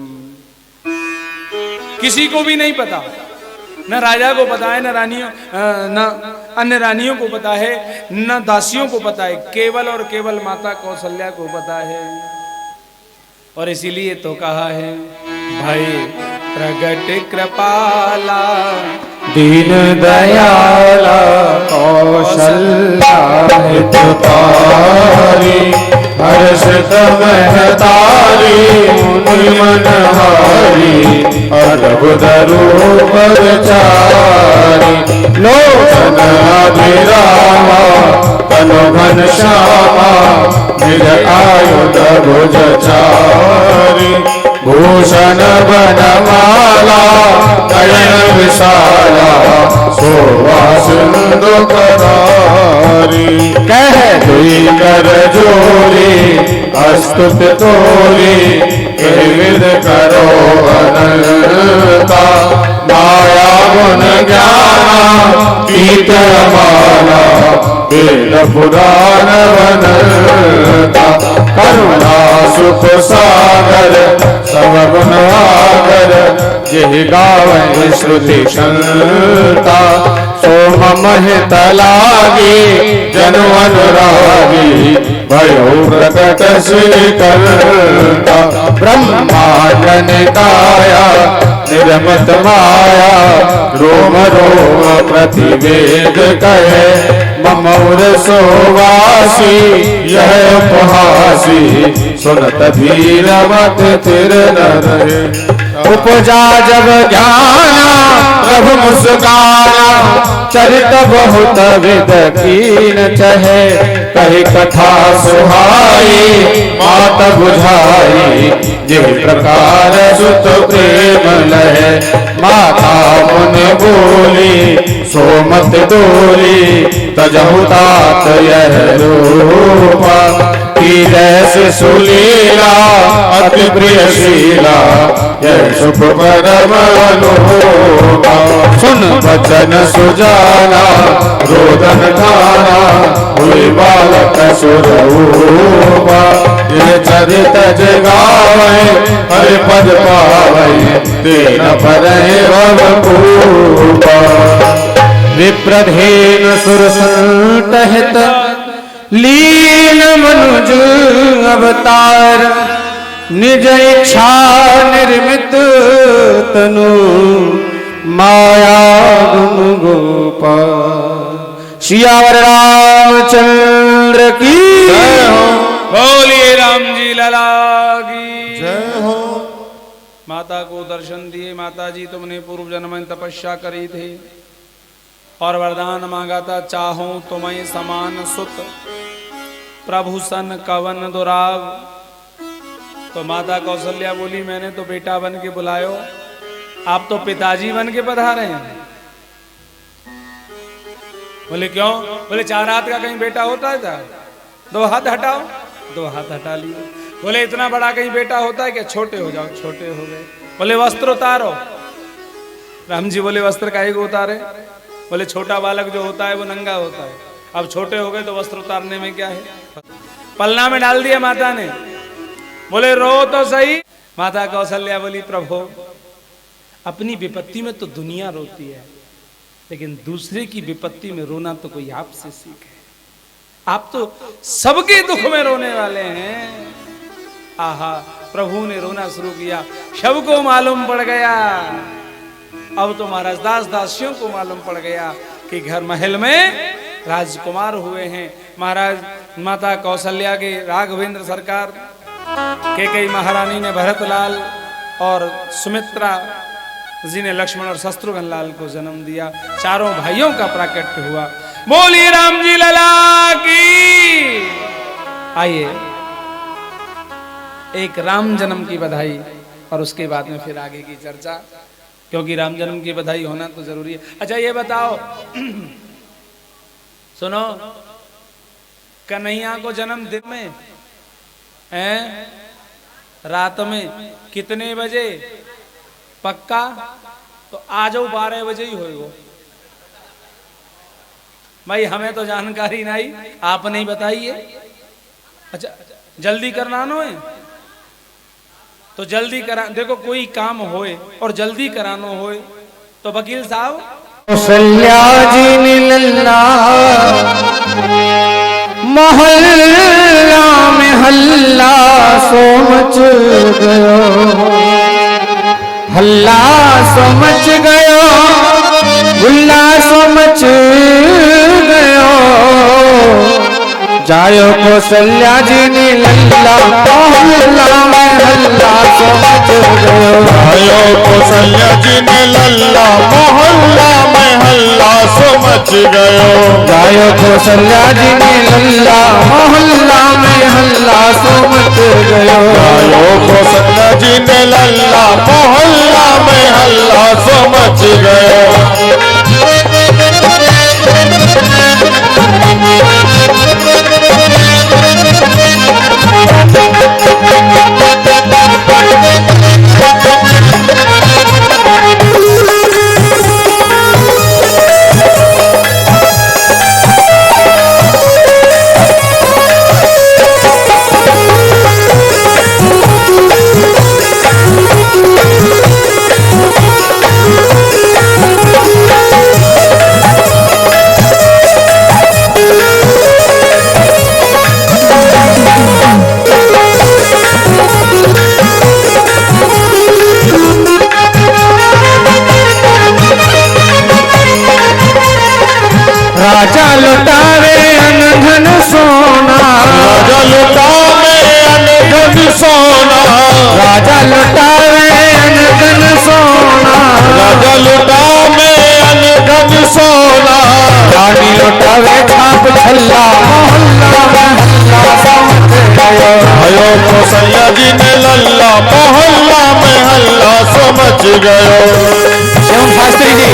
किसी को भी नहीं पता, न राजा को पता है, न रानियों, न अन्य रानियों को पता है, न दासियों को पता है, केवल और केवल माता कौशल्या को पता है। और इसीलिए तो कहा है भाई प्रगट कृपाला दीन दयाला कौशल्या हितकारी हर्षित महतारी मुनि मनहारी अद्भुत रूप चारी लोचन अभिरामा तनु घनश्यामा निज आयुध भुज चारी भूषण बनमाला नयन विशाला शोभा सिंधु करारी कह दुई कर जोरी अस्तुत तोरी विविध करो अनंता माया गुण ज्ञाना पीत माना वेद पुराण वनता करुणा सुख सागर सब गुण आगर यही गावे श्रुति संता सोम महित लागी जनु अनुरागी भयो प्रकट श्री करता ब्रह्मांड निकाया निर्मत माया रोम रोम प्रतिवेद कहे ममौर सोवासी यह उपहासी सुनत धीरमत तिर न रहे उपजा जब ज्ञाना प्रभु मुस्काना चरित बहुत विद कीन चहे कही कथा सुहाई मात बुझाई जिस प्रकार सुत प्रेम लहे माता मुन बोली सोमत डोली तजहु तात यह रूपा की जैसे सुलीला अति प्रियशीला यह सुख परम अनुभूता सुन वचन सुजाना रोदन ठाना हुई बालक सुरूपा ये चरित जगावे हरि पद पावे तेन परे वपूपा विप्रधेन सुरसंतहित लीन मनुज अवतार निज इच्छा निर्मित तनु माया गुण गोपाल सियावर रामचंद्र की जय हो। बोलिए राम जी लला की जय हो। माता को दर्शन दिए। माता जी तुमने पूर्व जन्म में तपस्या करी थी और वरदान मांगा था चाहूं तुम्हें समान सुत प्रभु सन कवन दुराव। तो माता कौशल्या बोली मैंने तो बेटा बन के बुलायो, आप तो पिताजी बन के पधारे हैं। बोले क्यों? बोले 4 हाथ का कहीं बेटा होता था? 2 हाथ हटाओ। 2 हाथ हटा लिए। बोले इतना बड़ा कहीं बेटा होता है क्या? छोटे हो जाओ, छोटे हो गए। बोले वस्त्र उतारो। राम जी बोले वस्त्र काहे को उतारे? बोले छोटा बालक जो होता है वो नंगा होता है, अब छोटे हो गए तो वस्त्र उतारने में क्या है? पलना में डाल दिया माता ने। बोले रो तो सही। माता कौशल्या बोली प्रभु अपनी विपत्ति में तो दुनिया रोती है, लेकिन दूसरे की विपत्ति में रोना तो कोई आपसे सीखे। आप तो सबके दुख में रोने वाले हैं। आहा, प्रभु ने रोना शुरू किया। शव को मालूम पड़ गया, अब तो महाराज दास दासियों को मालूम पड़ गया कि घर महल में राजकुमार हुए हैं। महाराज माता कौशल्या के राघवेंद्र सरकार, कैकेयी महारानी ने भरतलाल और सुमित्रा जी ने लक्ष्मण और शत्रुघ्न लाल को जन्म दिया। चारों भाइयों का प्राकट्य हुआ। बोलिए राम जी लला की। आइए एक राम जन्म की बधाई और उसके बाद में फिर आगे की चर्चा, क्योंकि राम जन्म की बधाई होना तो जरूरी है। अच्छा ये बताओ सुनो, कन्हैया को जन्म दिन में है, रात में कितने बजे? पक्का? तो आ जाओ 12 बजे ही होएगो। भाई हमें तो जानकारी नहीं, आप नहीं बताइए। अच्छा जल्दी करना नो है तो जल्दी करा। देखो कोई काम होए और जल्दी करानो होए तो वकील साहब कौशल्या जी ने लल्ला मोहल्ला में हल्ला सो मच गयो, हल्ला सो मच गयो, गुल्ला सो मच गयो। जायो कौशल्या जी ने लल्ला मोहल्ला में हल्ला सो मच गयो। जायो कौशल्या जी ने लल्ला मोहल्ला में हल्ला सो मच गयो। जायो कौशल्या जी ने लल्ला मोहल्ला में हल्ला सो मच गयो। जायो कौशल्या जी ने लल्ला मोहल्ला में हल्ला सो मच गयो। राजा लुटावे अनधन सोना, राजा लुटावे अनधन सोना, राजा लुटावे अनधन सोना, राजा लुटावे अनधन सोना। रानी लुटावे छाप छल्ला मोहल्ला में हल्ला सो मच गयो। जायो कौशल्या जी ने लल्ला मोहल्ला में हल्ला सो मच गयो। शिवम शास्त्री जी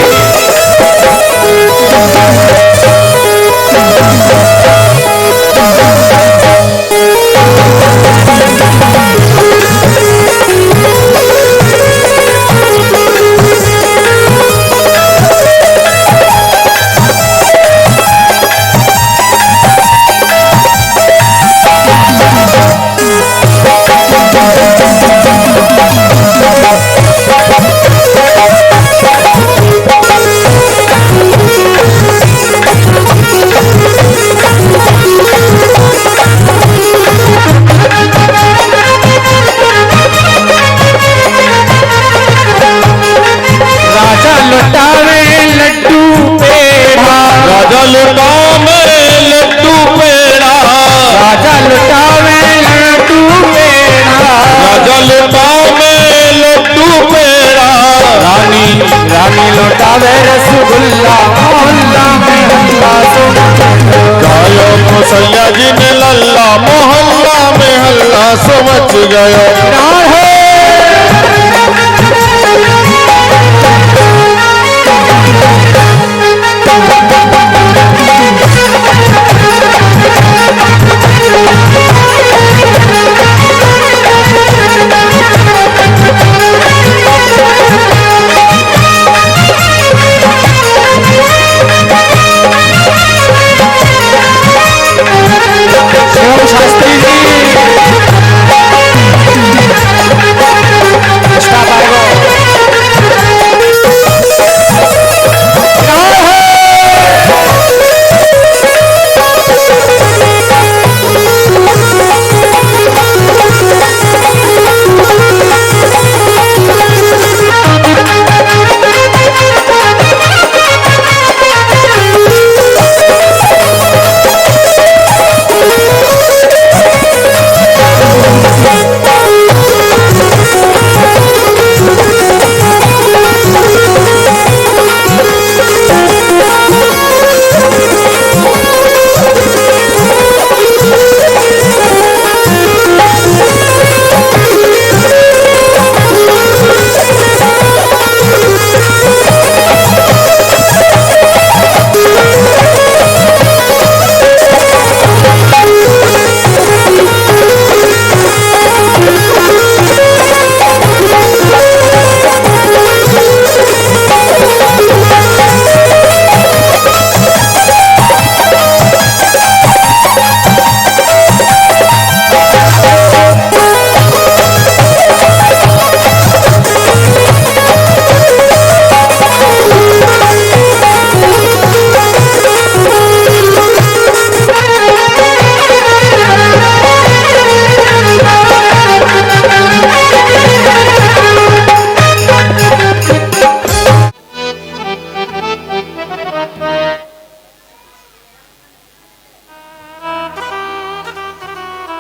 लौटावे रसगुल्ला मोहल्ला में हल्ला सो मच गयो। गायो कौशल्या जी ने लल्ला मोहल्ला में हल्ला सो मच गयो।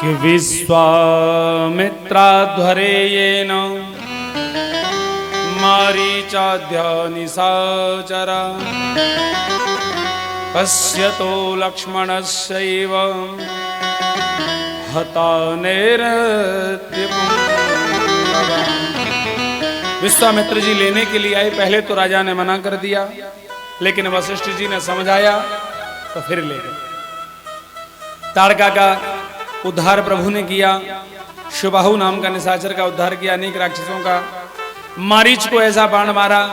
कि विश्वामित्राध्वरेयेन मारीचाद्य निशाचर पश्यतो लक्ष्मणस्यैव विश्वामित्र जी लेने के लिए आए। पहले तो राजा ने मना कर दिया, लेकिन वशिष्ठ जी ने समझाया तो फिर ले गए। ताड़का का उद्धार प्रभु ने किया, शुबाहु नाम का निशाचर का उद्धार किया, अनेक राक्षसों का। मारीच को ऐसा बाण मारा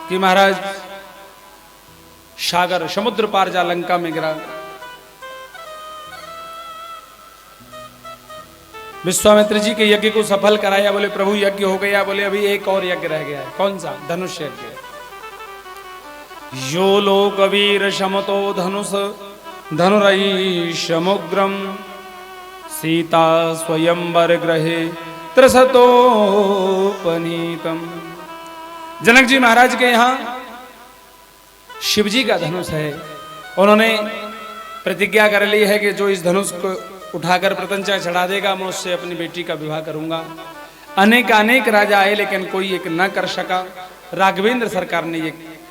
कि महाराज सागर समुद्र पार जा लंका में गिरा। विश्वामित्र जी के यज्ञ को सफल कराया। बोले प्रभु यज्ञ हो गया। बोले अभी एक और यज्ञ रह गया है। कौन सा? धनुष यज्ञ। यो लोक वीर शमतो धनुष धनुरई समुग्रम सीता स्वयंवर ग्रहे त्रसतोपनीतम। जनक जी महाराज के यहाँ शिव जी का धनुष है। उन्होंने प्रतिज्ञा कर ली है कि जो इस धनुष को उठाकर प्रतंचा चढ़ा देगा, मैं उससे अपनी बेटी का विवाह करूंगा। अनेक राजा आए, लेकिन कोई एक न कर सका। राघवेंद्र सरकार ने ये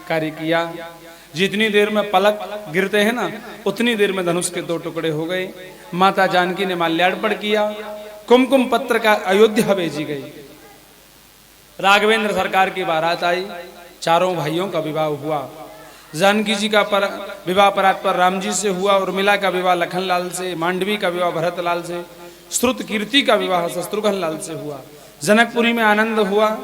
कार्य किया। जितनी देर में पलक गिरते हैं ना, उतनी देर में धनुष के 2 टुकड़े हो गए। माता जानकी ने माल्यार्पण किया, कुमकुम पत्र का अयोध्या भेजी गई। राघवेंद्र सरकार की बारात आई, चारों भाइयों का विवाह हुआ। जानकी जी का विवाह परात पर राम जी से हुआ, उर्मिला का विवाह लखनलाल से, मांडवी का विवाह भरतलाल से, श्रुत कीर्ति का विवाह शत्रुघ्न लाल से हुआ। जनकपुरी में आनंद हुआ,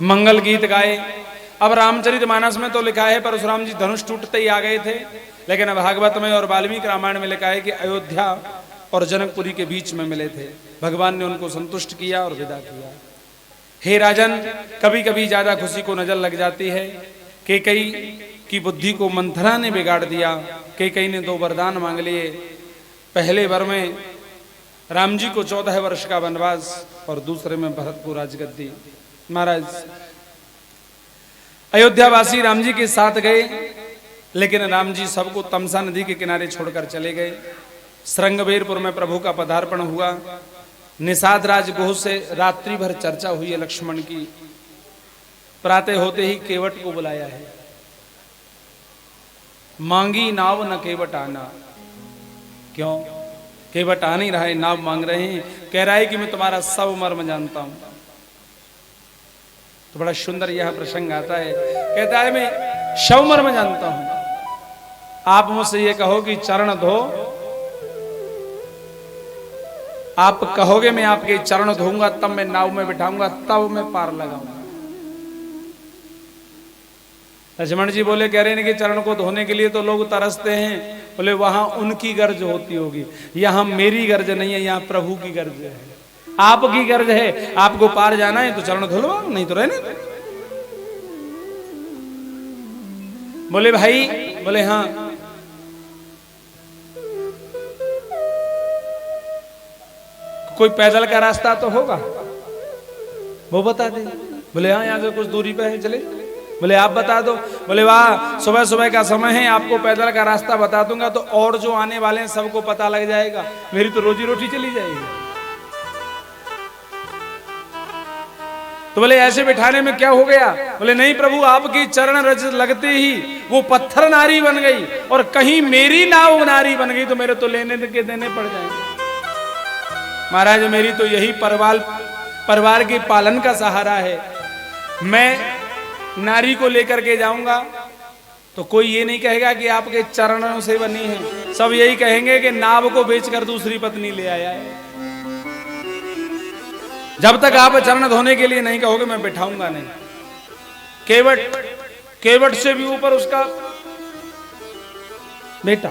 मंगल गीत गाए। अब रामचरितमानस में तो लिखा है परशुराम जी धनुष टूटते ही आ गए थे, लेकिन भागवत में और वाल्मीकि रामायण में लिखा है कि अयोध्या और जनकपुरी के बीच में मिले थे। भगवान ने उनको संतुष्ट किया और विदा किया। हे राजन, कभी कभी ज्यादा खुशी को नजर लग जाती है। कैकेयी की बुद्धि को मंथरा ने बिगाड़ दिया। कैकेयी ने 2 वरदान मांग लिए। पहले वर में राम जी को 14 वर्ष का वनवास और दूसरे में भरत को राजगद्दी। महाराज अयोध्यावासी राम जी के साथ गए, लेकिन राम जी सबको तमसा नदी के किनारे छोड़कर चले गए। श्रृंगवेरपुर में प्रभु का पदार्पण हुआ। निषाद राज गोह से रात्रि भर चर्चा हुई है लक्ष्मण की। प्रातः होते ही केवट को बुलाया है। मांगी नाव न केवट आना। क्यों? केवट आ नहीं रहा है, नाव मांग रहे हैं। कह रहा है कि मैं तुम्हारा सब मर्म जानता हूं। तो बड़ा सुंदर यह प्रसंग आता है। कहता है मैं सब मर्म जानता हूं। आप मुझसे ये कहो कि चरण धो, आप कहोगे मैं आपके चरण धोऊंगा, तब मैं नाव में बिठाऊंगा, तब मैं पार लगाऊंगा। लक्ष्मण जी बोले, कह रहे हैं कि चरण को धोने के लिए तो लोग तरसते हैं। बोले वहां उनकी गर्ज होती होगी, यहां मेरी गर्ज नहीं है, यहां प्रभु की गर्ज है, आपकी गर्ज है। आपको पार जाना है तो चरण धो लो, नहीं तो रहने। बोले भाई, बोले हाँ। कोई पैदल का रास्ता तो होगा, वो बता दे। बोले हाँ, यहाँ से कुछ दूरी पे है, चले। बोले आप बता दो। बोले वाह, सुबह सुबह का समय है, आपको पैदल का रास्ता बता दूंगा तो और जो आने वाले हैं सबको पता लग जाएगा, मेरी तो रोजी रोटी चली जाएगी। तो बोले ऐसे बिठाने में क्या हो गया? बोले नहीं प्रभु, आपकी चरण रज लगते ही वो पत्थर नारी बन गई, और कहीं मेरी नाव नारी बन गई तो मेरे तो लेने के देने पड़ जाएंगे। महाराज मेरी तो यही परिवार के पालन का सहारा है। मैं नारी को लेकर के जाऊंगा तो कोई ये नहीं कहेगा कि आपके चरणों से बनी है, सब यही कहेंगे कि नाव को बेचकर दूसरी पत्नी ले आया है। जब तक आप चरण धोने के लिए नहीं कहोगे मैं बिठाऊंगा नहीं। केवट से भी ऊपर उसका बेटा।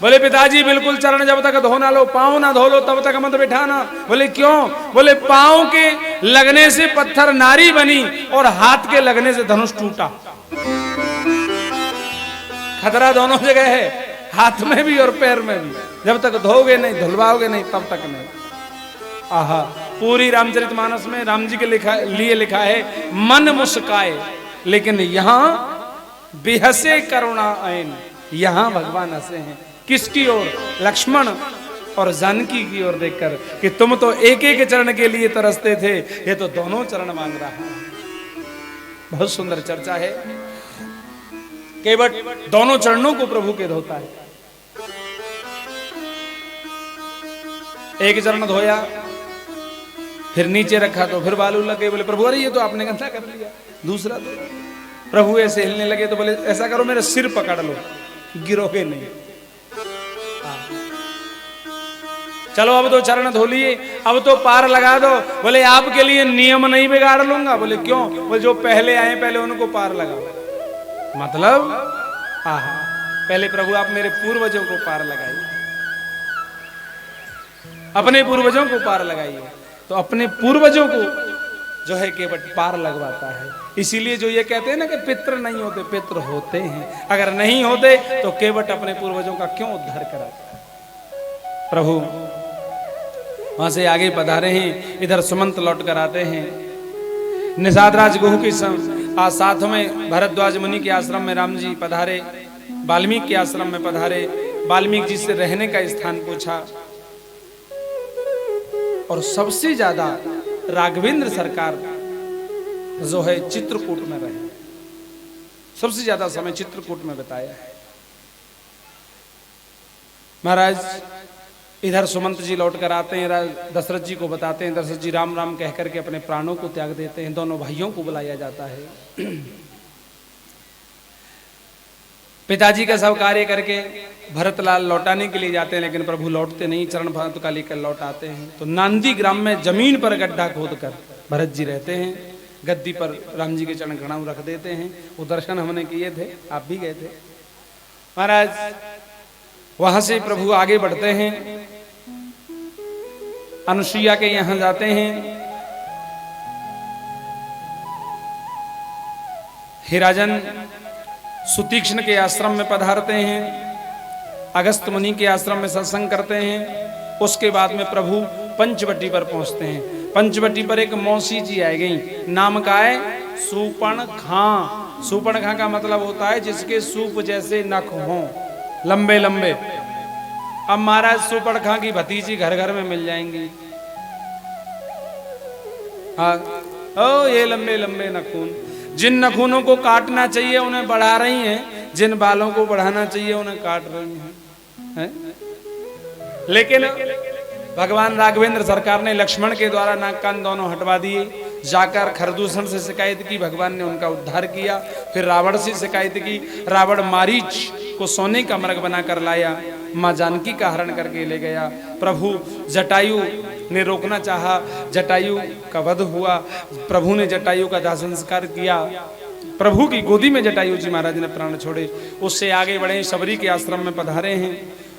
बोले पिताजी बिल्कुल चरण जब तक धो ना लो, पांव ना धो लो, तब तक मत बिठाना। बोले क्यों? बोले पांव के लगने से पत्थर नारी बनी और हाथ के लगने से धनुष टूटा। खतरा दोनों जगह है, हाथ में भी और पैर में भी। जब तक धोगे नहीं, धुलवाओगे नहीं, तब तक नहीं। आहा, पूरी रामचरितमानस में राम जी के लिए लिखा है मन मुस्काए, लेकिन यहां बेहसे करुणा आयन, यहां भगवान हंसे हैं। किसकी ओर? लक्ष्मण और जानकी की ओर देखकर कि तुम तो एक एक चरण के लिए तरसते थे, ये तो दोनों चरण मांग रहा है। बहुत सुंदर चर्चा है। केवट दोनों चरणों को प्रभु के धोता है। एक चरण धोया, फिर नीचे रखा तो फिर बालू लगे। बोले प्रभु अरे ये तो आपने गंदा कर लिया। दूसरा तो प्रभु ऐसे हिलने लगे तो बोले ऐसा करो मेरा सिर पकड़ लो, गिरोगे नहीं। चलो अब तो चरण धो लिए, अब तो पार लगा दो। बोले आपके लिए नियम नहीं बिगाड़ लूंगा। बोले क्यों? बोले जो पहले आए पहले उनको पार लगाओ। मतलब पहले प्रभु आप मेरे पूर्वजों को पार लगाइए, अपने पूर्वजों को पार लगाइए। तो अपने पूर्वजों को जो है केवट पार लगवाता है। इसीलिए जो ये कहते हैं ना कि पितृ नहीं होते, पितृ होते हैं। अगर नहीं होते तो केवट अपने पूर्वजों का क्यों उद्धार कराता? प्रभु वहां से आगे पधारे हैं, इधर सुमंत लौट कर आते हैं। निषाद राज गुह के साथ में भरद्वाज मुनि के आश्रम में राम जी पधारे, वाल्मीकि के आश्रम में पधारे। वाल्मीकि जी से रहने का स्थान पूछा और सबसे ज्यादा राघवेंद्र सरकार जो है चित्रकूट में रहे, सबसे ज्यादा समय चित्रकूट में बिताया है। महाराज इधर सुमंत जी लौट कर आते हैं, दशरथ जी को बताते हैं। दशरथ जी राम राम कह करके अपने प्राणों को त्याग देते हैं। दोनों भाइयों को बुलाया जाता है। पिताजी का सब कार्य करके भरतलाल लौटाने के लिए जाते हैं, लेकिन प्रभु लौटते नहीं, चरण भात का लेकर लौट आते हैं। तो नांदी ग्राम में जमीन पर गड्ढा खोद कर भरत जी रहते हैं। गद्दी पर राम जी के चरण घड़ाऊ रख देते हैं। वो दर्शन हमने किए थे, आप भी गए थे महाराज। वहां से प्रभु आगे बढ़ते हैं, अनुसुईया के यहां जाते हैं। हिराजन सुतीक्ष्ण के आश्रम में पधारते हैं। अगस्त मुनि के आश्रम में सत्संग करते हैं। उसके बाद में प्रभु पंचवटी पर पहुंचते हैं। पंचवटी पर एक मौसी जी आ गई, नाम का है सूपणखा। सूपणखा का मतलब होता है जिसके सूप जैसे नख हों, लंबे लंबे। अब महाराज सूपणखा की भतीजी घर घर में मिल जाएंगी। हाँ, ओ ये लंबे लंबे नखून, जिन नखूनों को काटना चाहिए उन्हें बढ़ा रही हैं, जिन बालों को बढ़ाना चाहिए उन्हें काट रही हैं। लेकिन भगवान राघवेंद्र सरकार ने लक्ष्मण के द्वारा नाक कान दोनों हटवा दिए। जाकर खरदूषण से शिकायत की, भगवान ने उनका उद्धार किया। फिर रावण से शिकायत की, रावण मारीच को सोने का मृग बनाकर लाया, माँ जानकी का हरण करके ले गया। प्रभु जटायु ने रोकना चाहा, जटायु का वध हुआ। प्रभु ने जटायु का दाह संस्कार किया। प्रभु की गोदी में जटायु जी महाराज ने प्राण छोड़े। उससे आगे बढ़े, शबरी के आश्रम में पधारे हैं।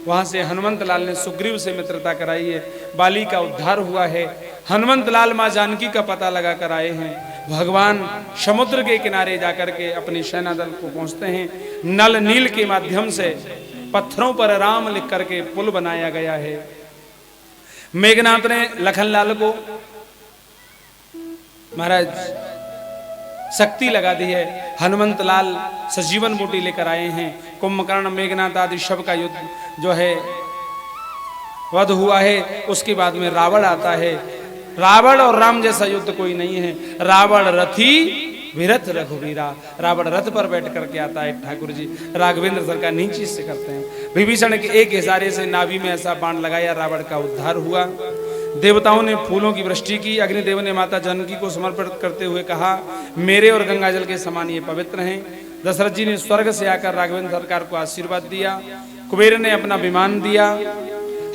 वहां से हनुमंत लाल ने सुग्रीव से मित्रता कराई है। बाली का उद्धार हुआ है। हनुमंत लाल माँ जानकी का पता लगा कर आए हैं। भगवान समुद्र के किनारे जाकर के अपनी सेना दल को पहुंचते हैं। नल नील के माध्यम से पत्थरों पर राम लिख करके पुल बनाया गया है। मेघनाथ ने लखनलाल को महाराज शक्ति लगा दी है। हनुमंत लाल सजीवन बूटी लेकर आए हैं। कुंभकर्ण, मेघनाथ आदि शव का युद्ध जो है वध हुआ है। उसके बाद में रावण आता है। रावण और राम जैसा युद्ध कोई नहीं है। रावण रथी विरथ रघुवीरा, रावण रथ पर बैठ करके आता है। ठाकुर जी राघवेंद्र सरकार नीचे से करते हैं। विभीषण के एक इशारे से नाभि में ऐसा बाण लगाया, रावण का उद्धार हुआ। देवताओं ने फूलों की वृष्टि की। अग्निदेव ने माता जानकी को समर्पित करते हुए कहा, मेरे और गंगाजल के समान ये पवित्र हैं। दशरथ जी ने स्वर्ग से आकर राघवेंद्र सरकार को आशीर्वाद दिया। कुबेर ने अपना विमान दिया।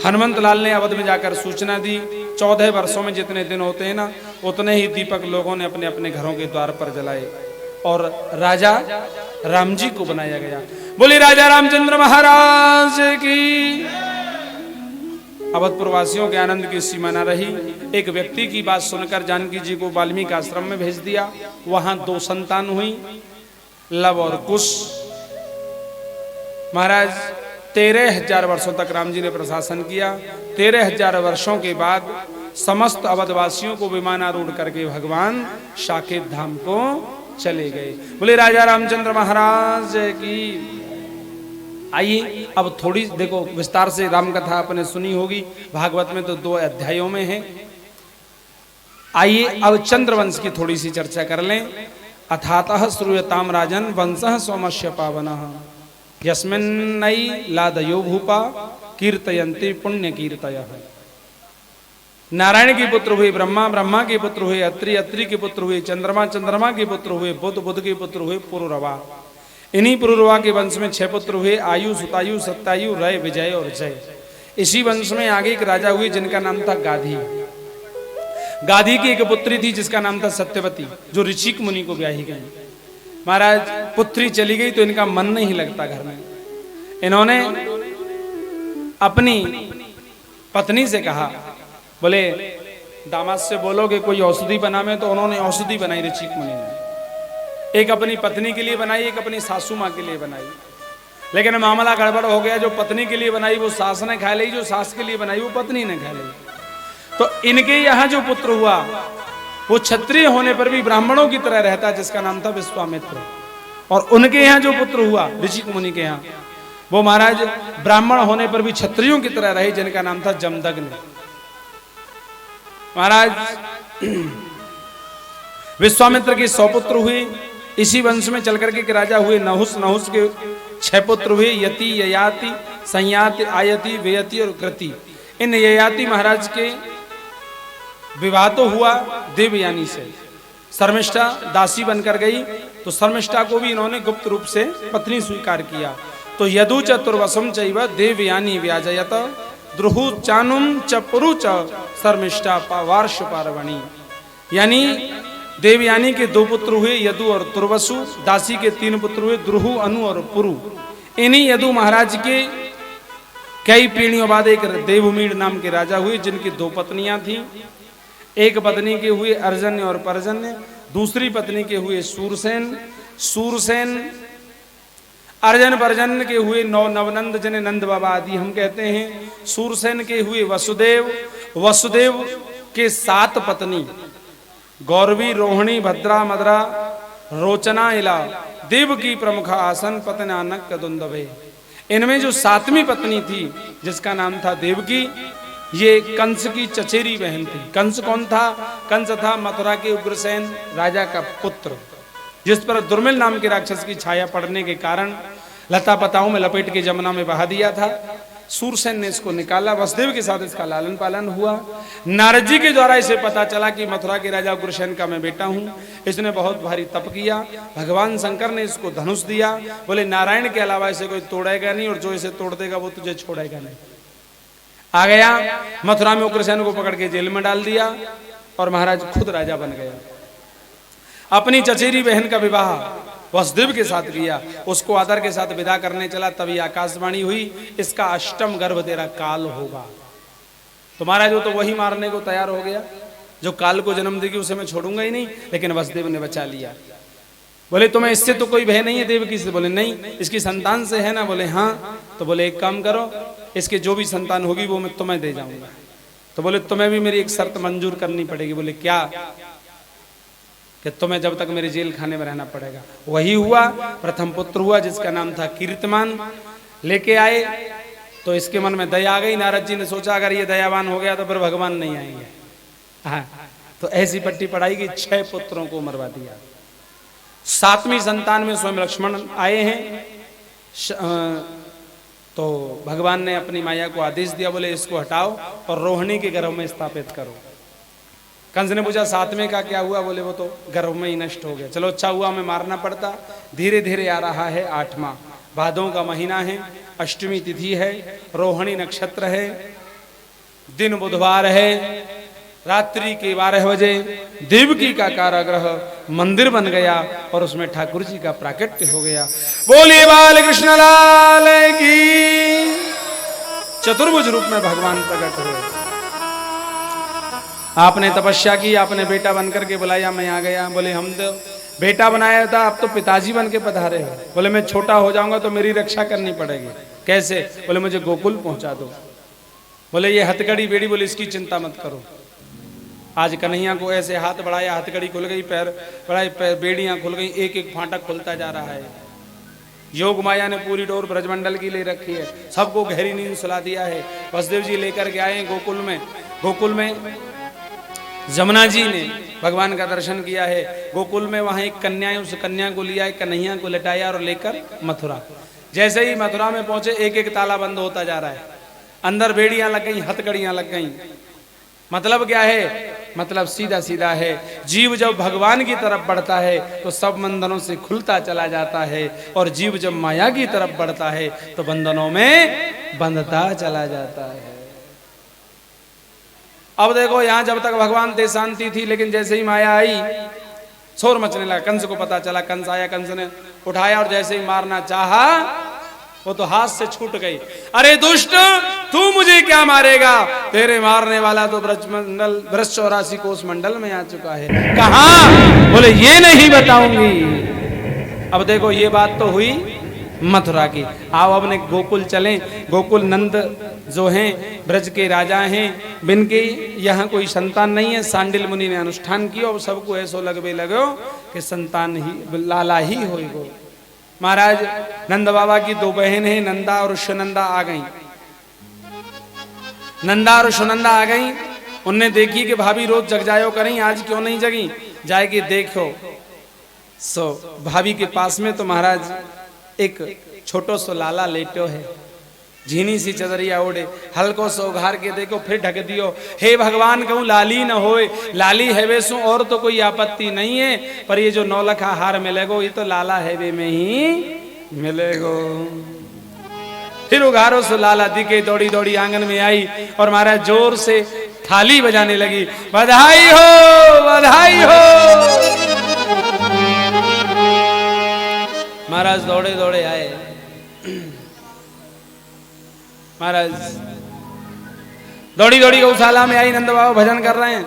हनुमंत लाल ने अवध में जाकर सूचना दी। 14 वर्षों में जितने दिन होते हैं ना, उतने ही दीपक लोगों ने अपने अपने घरों के द्वार पर जलाए और राजा राम जी को बनाया गया। बोले राजा रामचंद्र महाराज की। अवधपुर वासियों के आनंद की सीमा न रही। एक व्यक्ति की बात सुनकर जानकी जी को वाल्मीकि आश्रम में भेज दिया। वहां 2 संतान हुई, लव और कुश। महाराज 13,000 वर्षों तक राम जी ने प्रशासन किया। 13,000 वर्षों के बाद समस्त अवधवासियों को विमानारूढ़ करके भगवान साकेत धाम को चले गए। बोले राजा रामचंद्र महाराज की। आइए अब थोड़ी देखो विस्तार से राम कथा आपने सुनी होगी, भागवत में तो 2 अध्यायों में है। आइए अब चंद्रवंश की थोड़ी सी चर्चा कर लें। अथातः श्रूयताम राजन वंशः सोमस्य पावनः यस्मिन्नई लादयो भूपा कीर्तयन्ति पुण्य कीर्तयः। नारायण के पुत्र हुए ब्रह्मा, ब्रह्मा के पुत्र हुए अत्रि, अत्रि के पुत्र हुए चंद्रमा, चंद्रमा के पुत्र हुए बुध, बुध के पुत्र हुए पुरुरवा। इन्हीं पुरुरवा के वंश में 6 पुत्र हुए, आयु, सुतायु, सत्तायु, रय, विजय और जय। इसी वंश में आगे एक राजा हुए जिनका नाम था गाधी। गाधी की एक पुत्री थी जिसका नाम था सत्यवती, जो ऋषिक मुनि को ब्याही गई। महाराज पुत्री चली गई तो इनका मन नहीं लगता घर में। इन्होंने अपनी पत्नी से कहा, बोले दामाद से बोलो कि कोई औषधि बनावे, तो उन्होंने औषधि बनाई ऋषिक मुनि ने। एक अपनी पत्नी के लिए बनाई, एक अपनी सासू माँ के लिए बनाई। लेकिन मामला गड़बड़ हो गया, जो पत्नी के लिए बनाई वो सास ने खा ली, जो सास के लिए बनाई वो पत्नी ने खा ली। तो इनके यहाँ जो पुत्र हुआ वो क्षत्रिय होने पर भी ब्राह्मणों की तरह रहता, जिसका नाम था विश्वामित्र। और उनके यहाँ जो पुत्र हुआ ऋषिक मुनि के यहाँ, वो महाराज ब्राह्मण होने पर भी क्षत्रियों की तरह रहे, जिनका नाम था जमदग्नि। महाराज विश्वामित्र के 100 पुत्र हुए। इसी वंश में चल करके के राजा हुए नहुस, नहुस के 6 पुत्र हुए, यति, ययाति, संयाति, आयति, व्ययति और कृति। इन ययाति महाराज के विवाह तो हुआ देवयानी से। शर्मिष्ठा दासी बनकर गई, तो शर्मिष्ठा को भी इन्होंने गुप्त रूप से पत्नी स्वीकार किया। तो यदु चतुर्वसम चैव देवयानी व्याजयत द्रुहु चानुम च पुरु च शर्मिष्ठा पावार्ष पार्वणी। यानी देवयानी के 2 पुत्र हुए, यदु और तुर्वसु। दासी के 3 पुत्र हुए, द्रुहु, अनु और पुरु। इन्हीं यदु महाराज के कई पीढ़ियों बाद एक देवमीड़ नाम के राजा हुए, जिनकी 2 पत्नियां थीं। एक पत्नी के हुए अर्जन्य और पर्जन्य, दूसरी पत्नी के हुए सूरसेन, सूरसेन अर्जन पर्जन्य के हुए नवनंद, जिन्हें नंद बाबा आदि हम कहते हैं। सूरसेन के हुए वसुदेव, वसुदेव के 7 पत्नी गौरवी, रोहिणी, भद्रा, मद्रा, रोचना, इला, देव की प्रमुख आसन, पतनानक, कदुंदभे। इनमें जो 7वीं पत्नी थी जिसका नाम था देवकी, ये कंस की चचेरी बहन थी। कंस कौन था? कंस था मथुरा के उग्रसेन राजा का पुत्र, जिस पर दुर्मिल नाम के राक्षस की छाया पड़ने के कारण लता पताओं में लपेट के जमुना में बहा दिया था। सूरसेन ने इसको निकाला, वसुदेव के साथ इसका लालन पालन हुआ। नारद जी के द्वारा इसे पता चला कि मथुरा के राजा उग्रसेन का मैं बेटा हूँ। इसने बहुत भारी तप किया, भगवान शंकर ने इसको धनुष दिया। बोले नारायण के अलावा इसे कोई तोड़ेगा नहीं, और जो इसे तोड़ देगा वो तुझे छोड़ेगा नहीं। आ गया मथुरा में, उग्रसेन को पकड़ के जेल में डाल दिया और महाराज खुद राजा बन गया। अपनी चचेरी बहन का विवाह वसुदेव के साथ किया, उसको आदर के साथ विदा करने चला, तभी आकाशवाणी हुई, इसका 8म गर्भ तेरा काल होगा। तो महाराज वो तो वही मारने को तैयार हो गया जो काल को जन्म देगी, उसे मैं छोड़ूंगा ही नहीं। लेकिन वसुदेव ने बचा लिया। बोले तुम्हें इससे तो कोई भय नहीं है देवकी से? बोले नहीं। इसकी संतान से है ना? बोले हाँ। तो बोले एक काम करो, इसके जो भी संतान होगी वो मैं तुम्हें दे जाऊंगा। तो बोले तुम्हें भी मेरी एक शर्त मंजूर करनी पड़ेगी। बोले क्या? कि तुम्हें जब तक मेरे जेल खाने में रहना पड़ेगा। वही हुआ, प्रथम पुत्र हुआ जिसका नाम था कीर्तिमान। लेके आए तो इसके मन में दया आ गई। नारद जी ने सोचा अगर ये दयावान हो गया तो फिर भगवान नहीं आएंगे। हाँ, तो ऐसी पट्टी पढ़ाई कि 6 पुत्रों को मरवा दिया। 7वीं संतान में स्वयं लक्ष्मण आए हैं। तो भगवान ने अपनी माया को आदेश दिया, बोले इसको हटाओ और रोहिणी के गर्भ में स्थापित करो। कंस ने पूछा 7वें का क्या हुआ? बोले वो तो गर्भ में ही नष्ट हो गया। चलो अच्छा हुआ, हमें मारना पड़ता। धीरे धीरे आ रहा है 8वां, भादों का महीना है, अष्टमी तिथि है, रोहिणी नक्षत्र है, दिन बुधवार है, रात्रि के 12 बजे देवकी का कारागृह मंदिर बन गया और उसमें ठाकुर जी का प्राकट्य हो गया। बोलिए बाल कृष्ण लाल की। चतुर्भुज रूप में भगवान प्रकट हुए। आपने तपस्या की, आपने बेटा बनकर के बुलाया, मैं आ गया। बोले हम तो बेटा बनाया था, अब तो पिताजी बन के पधारे हो। बोले मैं छोटा हो जाऊंगा तो मेरी रक्षा करनी पड़ेगी। कैसे? बोले मुझे गोकुल पहुंचा दो। बोले ये हथकड़ी बेड़ी, बोले इसकी चिंता मत करो। आज कन्हैया को ऐसे हाथ बढ़ाया, हथकड़ी खुल गई, पैर बढ़ाए, बेड़ियां खुल गई, एक एक फाटक खुलता जा रहा है। योग माया ने पूरी डोर ब्रजमंडल की ले रखी है, सबको गहरी नींद सुला दिया है। वसुदेव जी लेकर के आए गोकुल में जमुना जी ने भगवान का दर्शन किया है। गोकुल में वहां एक कन्या है, उस कन्या को लिया, एक कन्हैया को लटाया और लेकर मथुरा। जैसे ही मथुरा में पहुंचे एक एक ताला बंद होता जा रहा है, अंदर बेड़ियां लग गई, हथकड़ियां लग गई। मतलब क्या है? मतलब सीधा सीधा है, जीव जब भगवान की तरफ बढ़ता है तो सब बंधनों से खुलता चला जाता है, और जीव जब माया की तरफ बढ़ता है तो बंधनों में बंधता चला जाता है। अब देखो यहां जब तक भगवान थे शांति थी, लेकिन जैसे ही माया आई शोर मचने लगा। कंस को पता चला, कंस आया, कंस ने उठाया और जैसे ही मारना चाहा वो तो हाथ से छूट गई। अरे दुष्ट, तू मुझे क्या मारेगा? तेरे मारने वाला तो ब्रजमंडल ब्रज 84 कोष मंडल में आ चुका है। कहां? बोले ये नहीं बताऊंगी। अब देखो ये बात तो हुई मथुरा की। आओ अब ने गोकुल चलें। गोकुल नंद जो हैं ब्रज के राजा हैं, बिनके यहाँ कोई संतान नहीं है। सांडिल मुनि ने अनुष्ठान किया और सबको ऐसो लगो कि संतान ही लाला ही होएगो। महाराज नंद बाबा की दो बहन है, नंदा और सुनंदा आ गई। नंदा और सुनंदा आ गई, उनने देखी कि भाभी रोज जग जायो करें, आज क्यों नहीं जगी? जाएगी देखो। सो भाभी के पास में तो महाराज एक छोटो सो लाला लेटो है, झीनी सी चदरिया ओढ़े, हल्को सो उघार के देखो, फिर ढक दियो। हे भगवान, कहूं लाली न होए, लाली हैवे सो और तो कोई आपत्ति नहीं है, पर ये जो नौलखा हार मिलेगो ये तो लाला हैवे में ही मिलेगो। फिर उघारो सो लाला दिखे, दौड़ी दौड़ी आंगन में आई और महाराज जोर से थाली बजाने लगी। बधाई हो, बधाई हो। महाराज दौड़े दौड़े आए। महाराज दौड़ी दौड़ी गौशाला में आई, नंद बाबा भजन कर रहे हैं।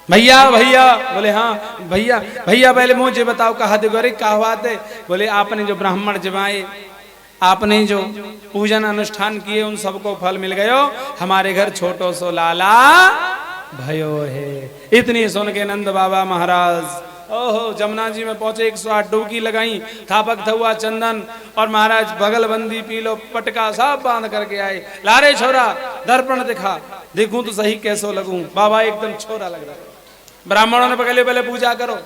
भैया भैया, बोले हाँ भैया। भैया पहले मुझे बताओ कहा देखो। अरे क्या बात है? बोले आपने जो ब्राह्मण जमाए, आपने जो पूजन अनुष्ठान किए, उन सबको फल मिल गयो, हमारे घर छोटो सो लाला भयो है। इतनी सुन के नंद बाबा महाराज ओहो जमुना जी में पहुंचे, 108 डुबकी लगाई, थापक थुआ चंदन और महाराज बगलबंदी पीलो पटका सब बांध करके आए। लारे छोरा दर्पण दिखा, देखूं तो सही कैसो लगूं। बाबा एकदम छोरा लग रहा है। ब्राह्मणों ने पहले पूजा करो।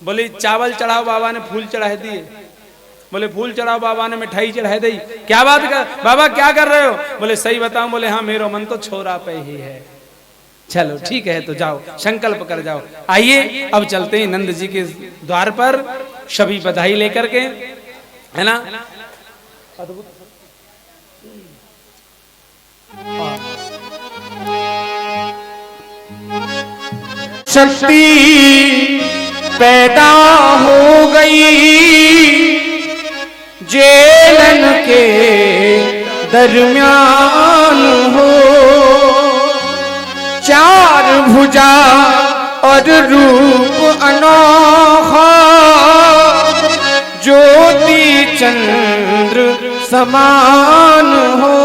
बोले चावल चढ़ाओ, बाबा ने फूल चढ़ा दिए। बोले फूल चढ़ाओ, बाबा ने मिठाई चढ़ा दी। क्या बात कर बाबा, क्या कर रहे हो? बोले सही बताऊं? बोले हाँ, मेरा मन तो छोरा पे ही है। चलो ठीक है, तो जाओ संकल्प कर जाओ। आइए अब चलते हैं नंद जी के द्वार पर, सभी बधाई लेकर के, है ना। शक्ति पैदा हो गई जेलन के दरमियान हो, चार भुजा और रूप अनोखा, ज्योति चंद्र समान हो,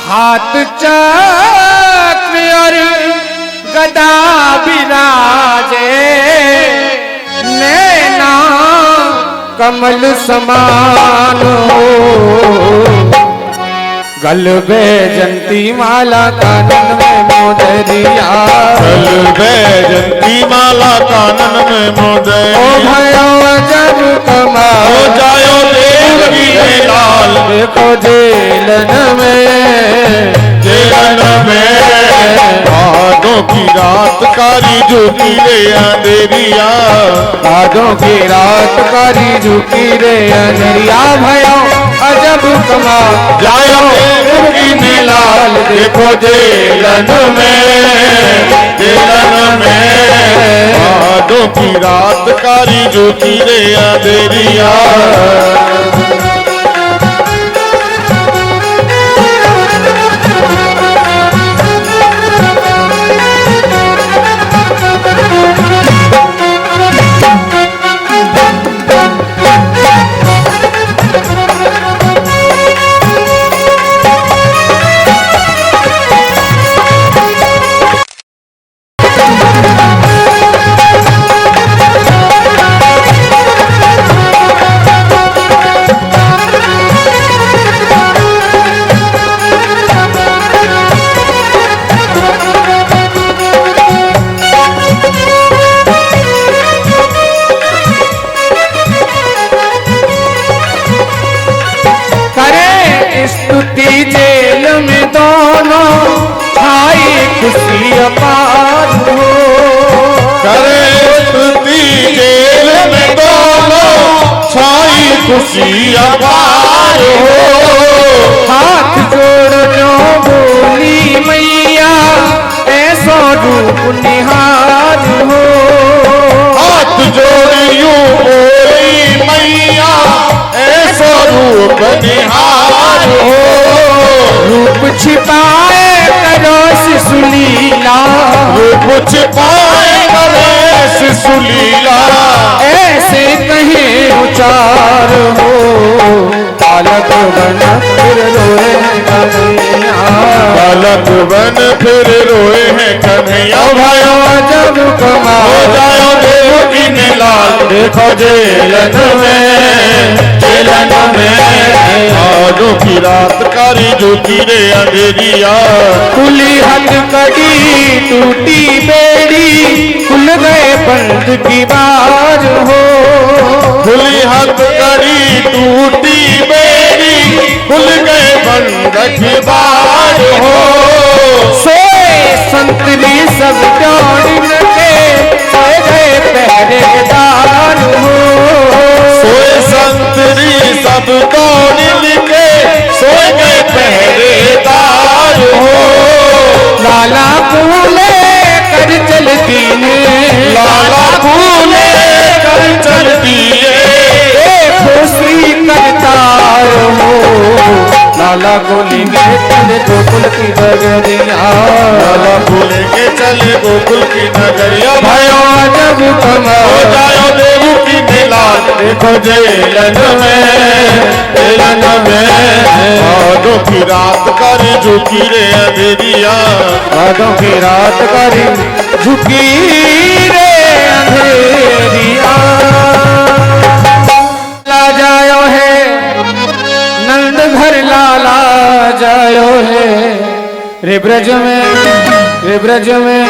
हाथ चक्र और गदा विराजे, नैना कमल समान हो, गल बैजंती माला कानन में मोदरिया, गल बैजंती माला कानन में मोदरिया, ओ भयो जब कमा हो जायो देवकी के लाल, देखो जेलन में भादों की रात कारी झुकी रे अंधेरिया, भादों की रात कारी झुकी रे अंधेरिया, भयो अजब कमा जायो देवकी ने लाल, देखो जेलन में भादों की रात कारी झुकी रे अंधेरिया। की अपार हो। हाथ जोड़ जो बोली मैया ऐसो रूप निहार हो। हाथ जोड़ियूं बोली मैया ऐसो रूप निहार हो। रूप छिपाए करो शिशुलीला, रूप छिपाए करे शिशुलीला, ऐसे कहे उचार हो। बालक बन फिर रोए कन्हैया, बालक बन फिर रोए हैं कन्हैया। भयो जब हो कमाल जाओ देव की नीलाल, देखो जेलन में आजो की रात कारी झूठी रे अंधेरिया। खुली हथकड़ी टूटी बेड़ी, खुल गए बंद की बार हो। खुली हथकड़ी टूटी बेड़ी, खुल गए बंद की बार हो। सोए संतरी सब दौड़ के, सोए गए पहरेदार हो। सोए संतरी सब दौड़ के, सोए गए पहरेदार हो। लाला फूले कर चलती है, लाला फूले कर चलती है, खुशी करतार हो। लाला बोलेंगे चले गोकुल की बगरिया, लाला फूले के चले गोकुल की नगरिया। भयो जब हो कमाल जाओ देव की नीलाल, देखो जेलन में आजो की रात कारी झुकी रे अंधेरिया। बादों की रात करी झुकी रे अंधेरिया। ला जायो है नंद घर, लाला जायो है रे ब्रज में, रे ब्रज में,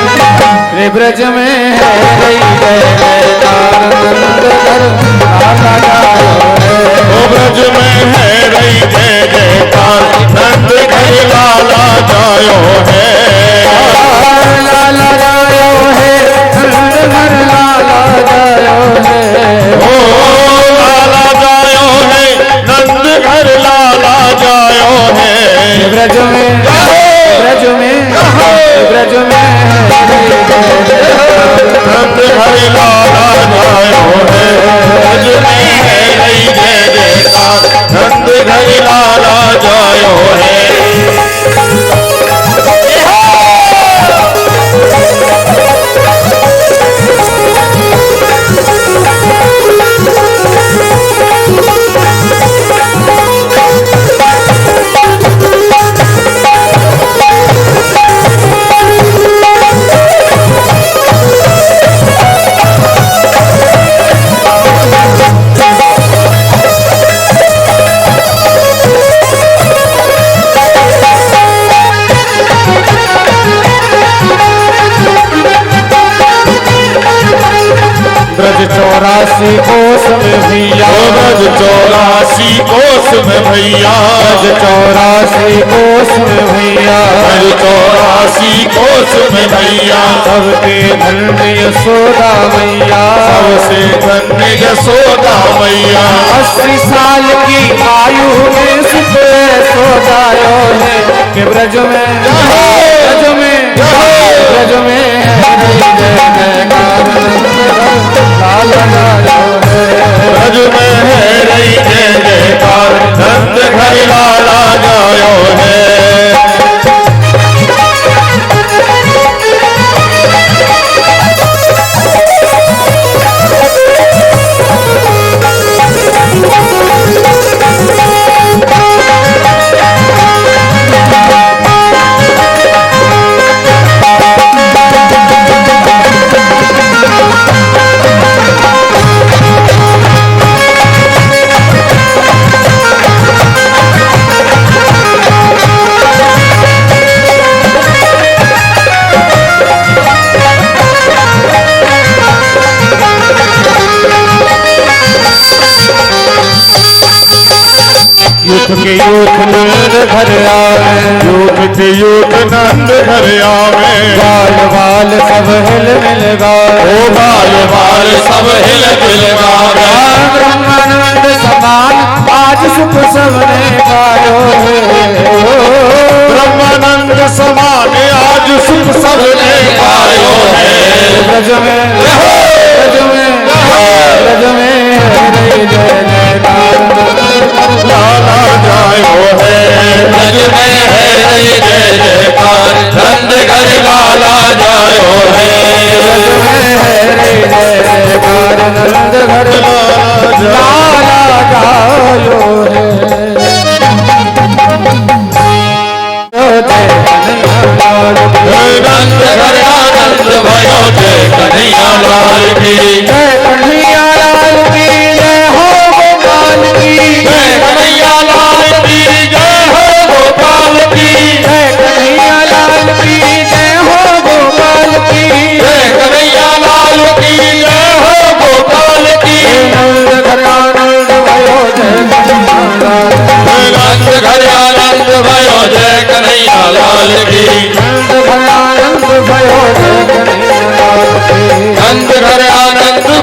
रे ब्रज में है रही जयकार नंद घर, लाला जायो है। ओ ब्रज में है रही जय जयकार, नंद घर लाला जायो है। लाला जायो है नंद घर, लाला जायो है। ओ लाला जायो है, नंद घर लाला जायो है। ब्रज में, ब्रज में, ब्रज में नंद घर लाला जायो है। ब्रज में है रही जय जयकार, नंद घर लाला जायो है। ब्रज 84 कोस में भैया, ब्रज 84 कोस में भैया, ब्रज 84 कोस में भैया, ब्रज 84 कोस में भैया। सबके धन्य यशोदा मैया, सबसे धन्य यशोदा मैया। 80 साल की आयु में सुख सोदायो है कि ब्रज में, ब्रज में, ब्रज में लाला जायो है। ब्रज में है रही जय जयकार, नंद घर लाला जायो है। यूथ के यूथ नंद घर आवे, यूथ के यूथ नंद घर आवे। बाल बाल सब हिल मिल गावे, ओ बाल बाल सब हिल मिल गावे। ब्रह्मानंद समान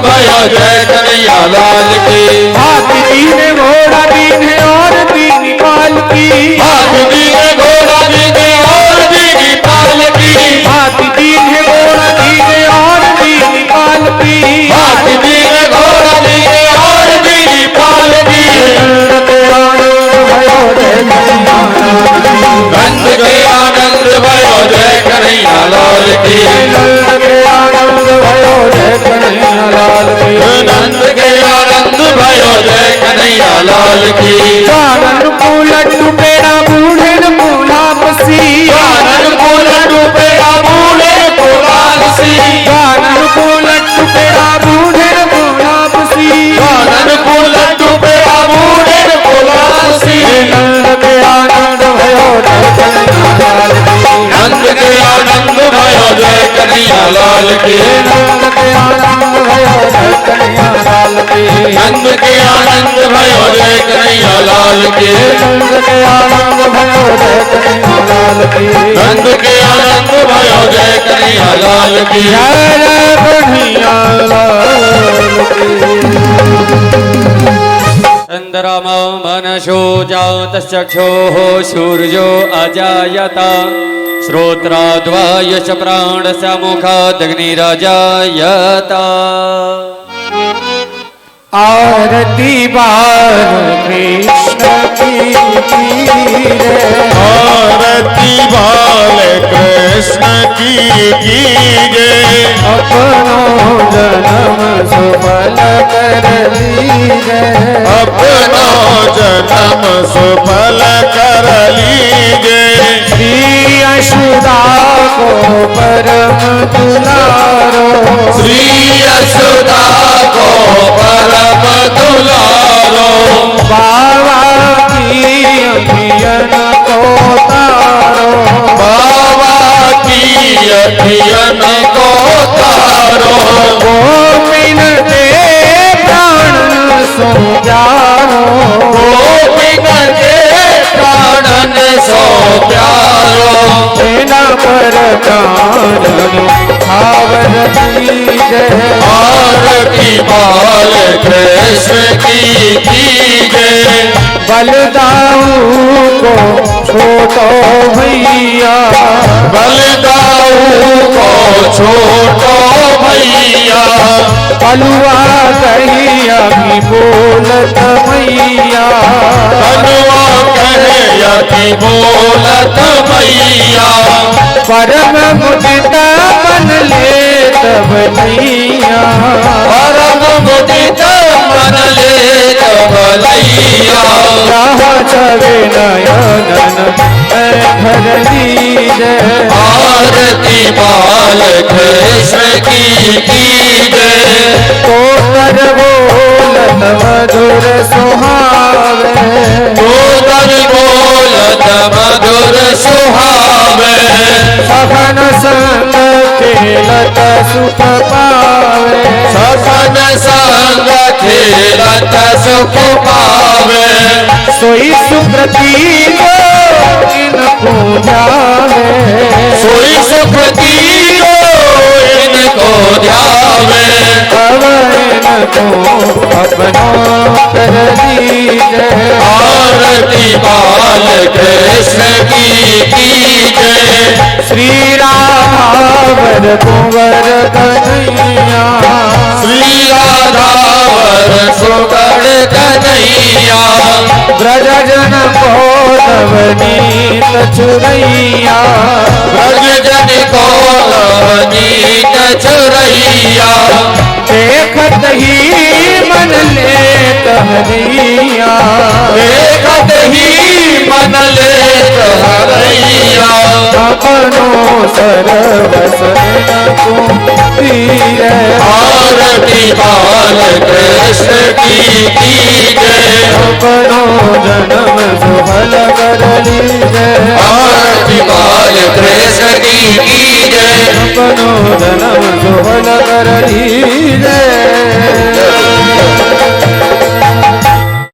भयो जय कन्हैया लाल की। हाथी दीने घोड़ा दीने और दीनी पालकी। हाथी दीने घोड़ा दीने और दीनी पालकी। हाथी दीने घोड़ा दीने और दीनी पालकी। हाथी दीने घोड़ा दीने और दीनी पालकी। नंद के आनंद भयो जय कन्हैया लाल की। आनंद भयो जय कन्हैया लाल की। नंद के आनंद भयो जय कन्हैया लाल की। कानन को लड्डू पेड़ा बूढ़े मुलापसी। कानन को लड्डू पेड़ा बूढ़े को लालसी। कानन को लड्डू पेड़ा बूढ़े मुलापसी। कानन को लड्डू पेड़ा बूढ़े को लालसी। नंद के आनंद भयो जय कन्हैया लाल की। नंद के आनंद भयो जय कन्हैया लाल की। नंद के आनंद भयो जय कन्हैया लाल की। नंद के आनंद भयो जय कन्हैया लाल की। नंद के आनंद भयो जय कन्हैया लाल की। नंद के आनंद भयो जय कन्हैया लाल की। जय कन्हैया लाल की। चंद्रमा मनसो जातश्चक्षुः सूर्यो अजायत श्रोत्राद्वाय च प्राणस्य मुखादग्निरजायत। आरती बाल कृष्ण की रे। आरती बाल कृष्ण की कीजे। अपनो जन्म सुफल कर लीजे। अपनो जन्म सुफल कर लीजे। श्री यशोदा को परम दुलारो। श्री यशोदा को परम दुलारो। बाबा की अभियन को तारो। बाबा की अभियन को तारो। गोपिन दे प्राण सो जारो। गोपिन के प्राणन सो प्यारो। सेना पर कानन खावर दीजे। आरती बाल कृष्ण की कीजे। बलदाऊ को छोटो भैया। बलदाऊ को छोटो भैया। पलुआ कहिया की बोलत मैया। कनुआ कहे यति बोलत मैया। परम मुदित मन ले तब नैया। परम मुदित मन ले भलैया। राह चवे नयनन भर लीजे। आरती बाल कृष्ण की कीजे। तो कर बोलत मधुर सुहावे। गोदर बोलत मधुर सुहावे। सघन संग खेलत सुख पावे। सफन संग खेलत सुख पावे। सोई सुकृति को इनको जावे। सोई सुखती को इनको ध्यावे। अब इनको अपना कर दीजे। आरती बाल कृष्ण की कीजे। श्री राधावर कुंवर कन्हैया। श्री राधावर सुगण कन्हैया। ब्रज जन को नवनीत चुरैया। ब्रज जन को नवनीत चुरैया। देखत ही मन ले हरिया। देखत ही मन ले हरैया। अपनो सर्वस को तीरे। आरती बाल कृष्ण की कीजे। अपनो जन्म सुफल कर लीजे। आरती बाल कृष्ण की कीजे। अपनो जन्म सुफल कर लीजे।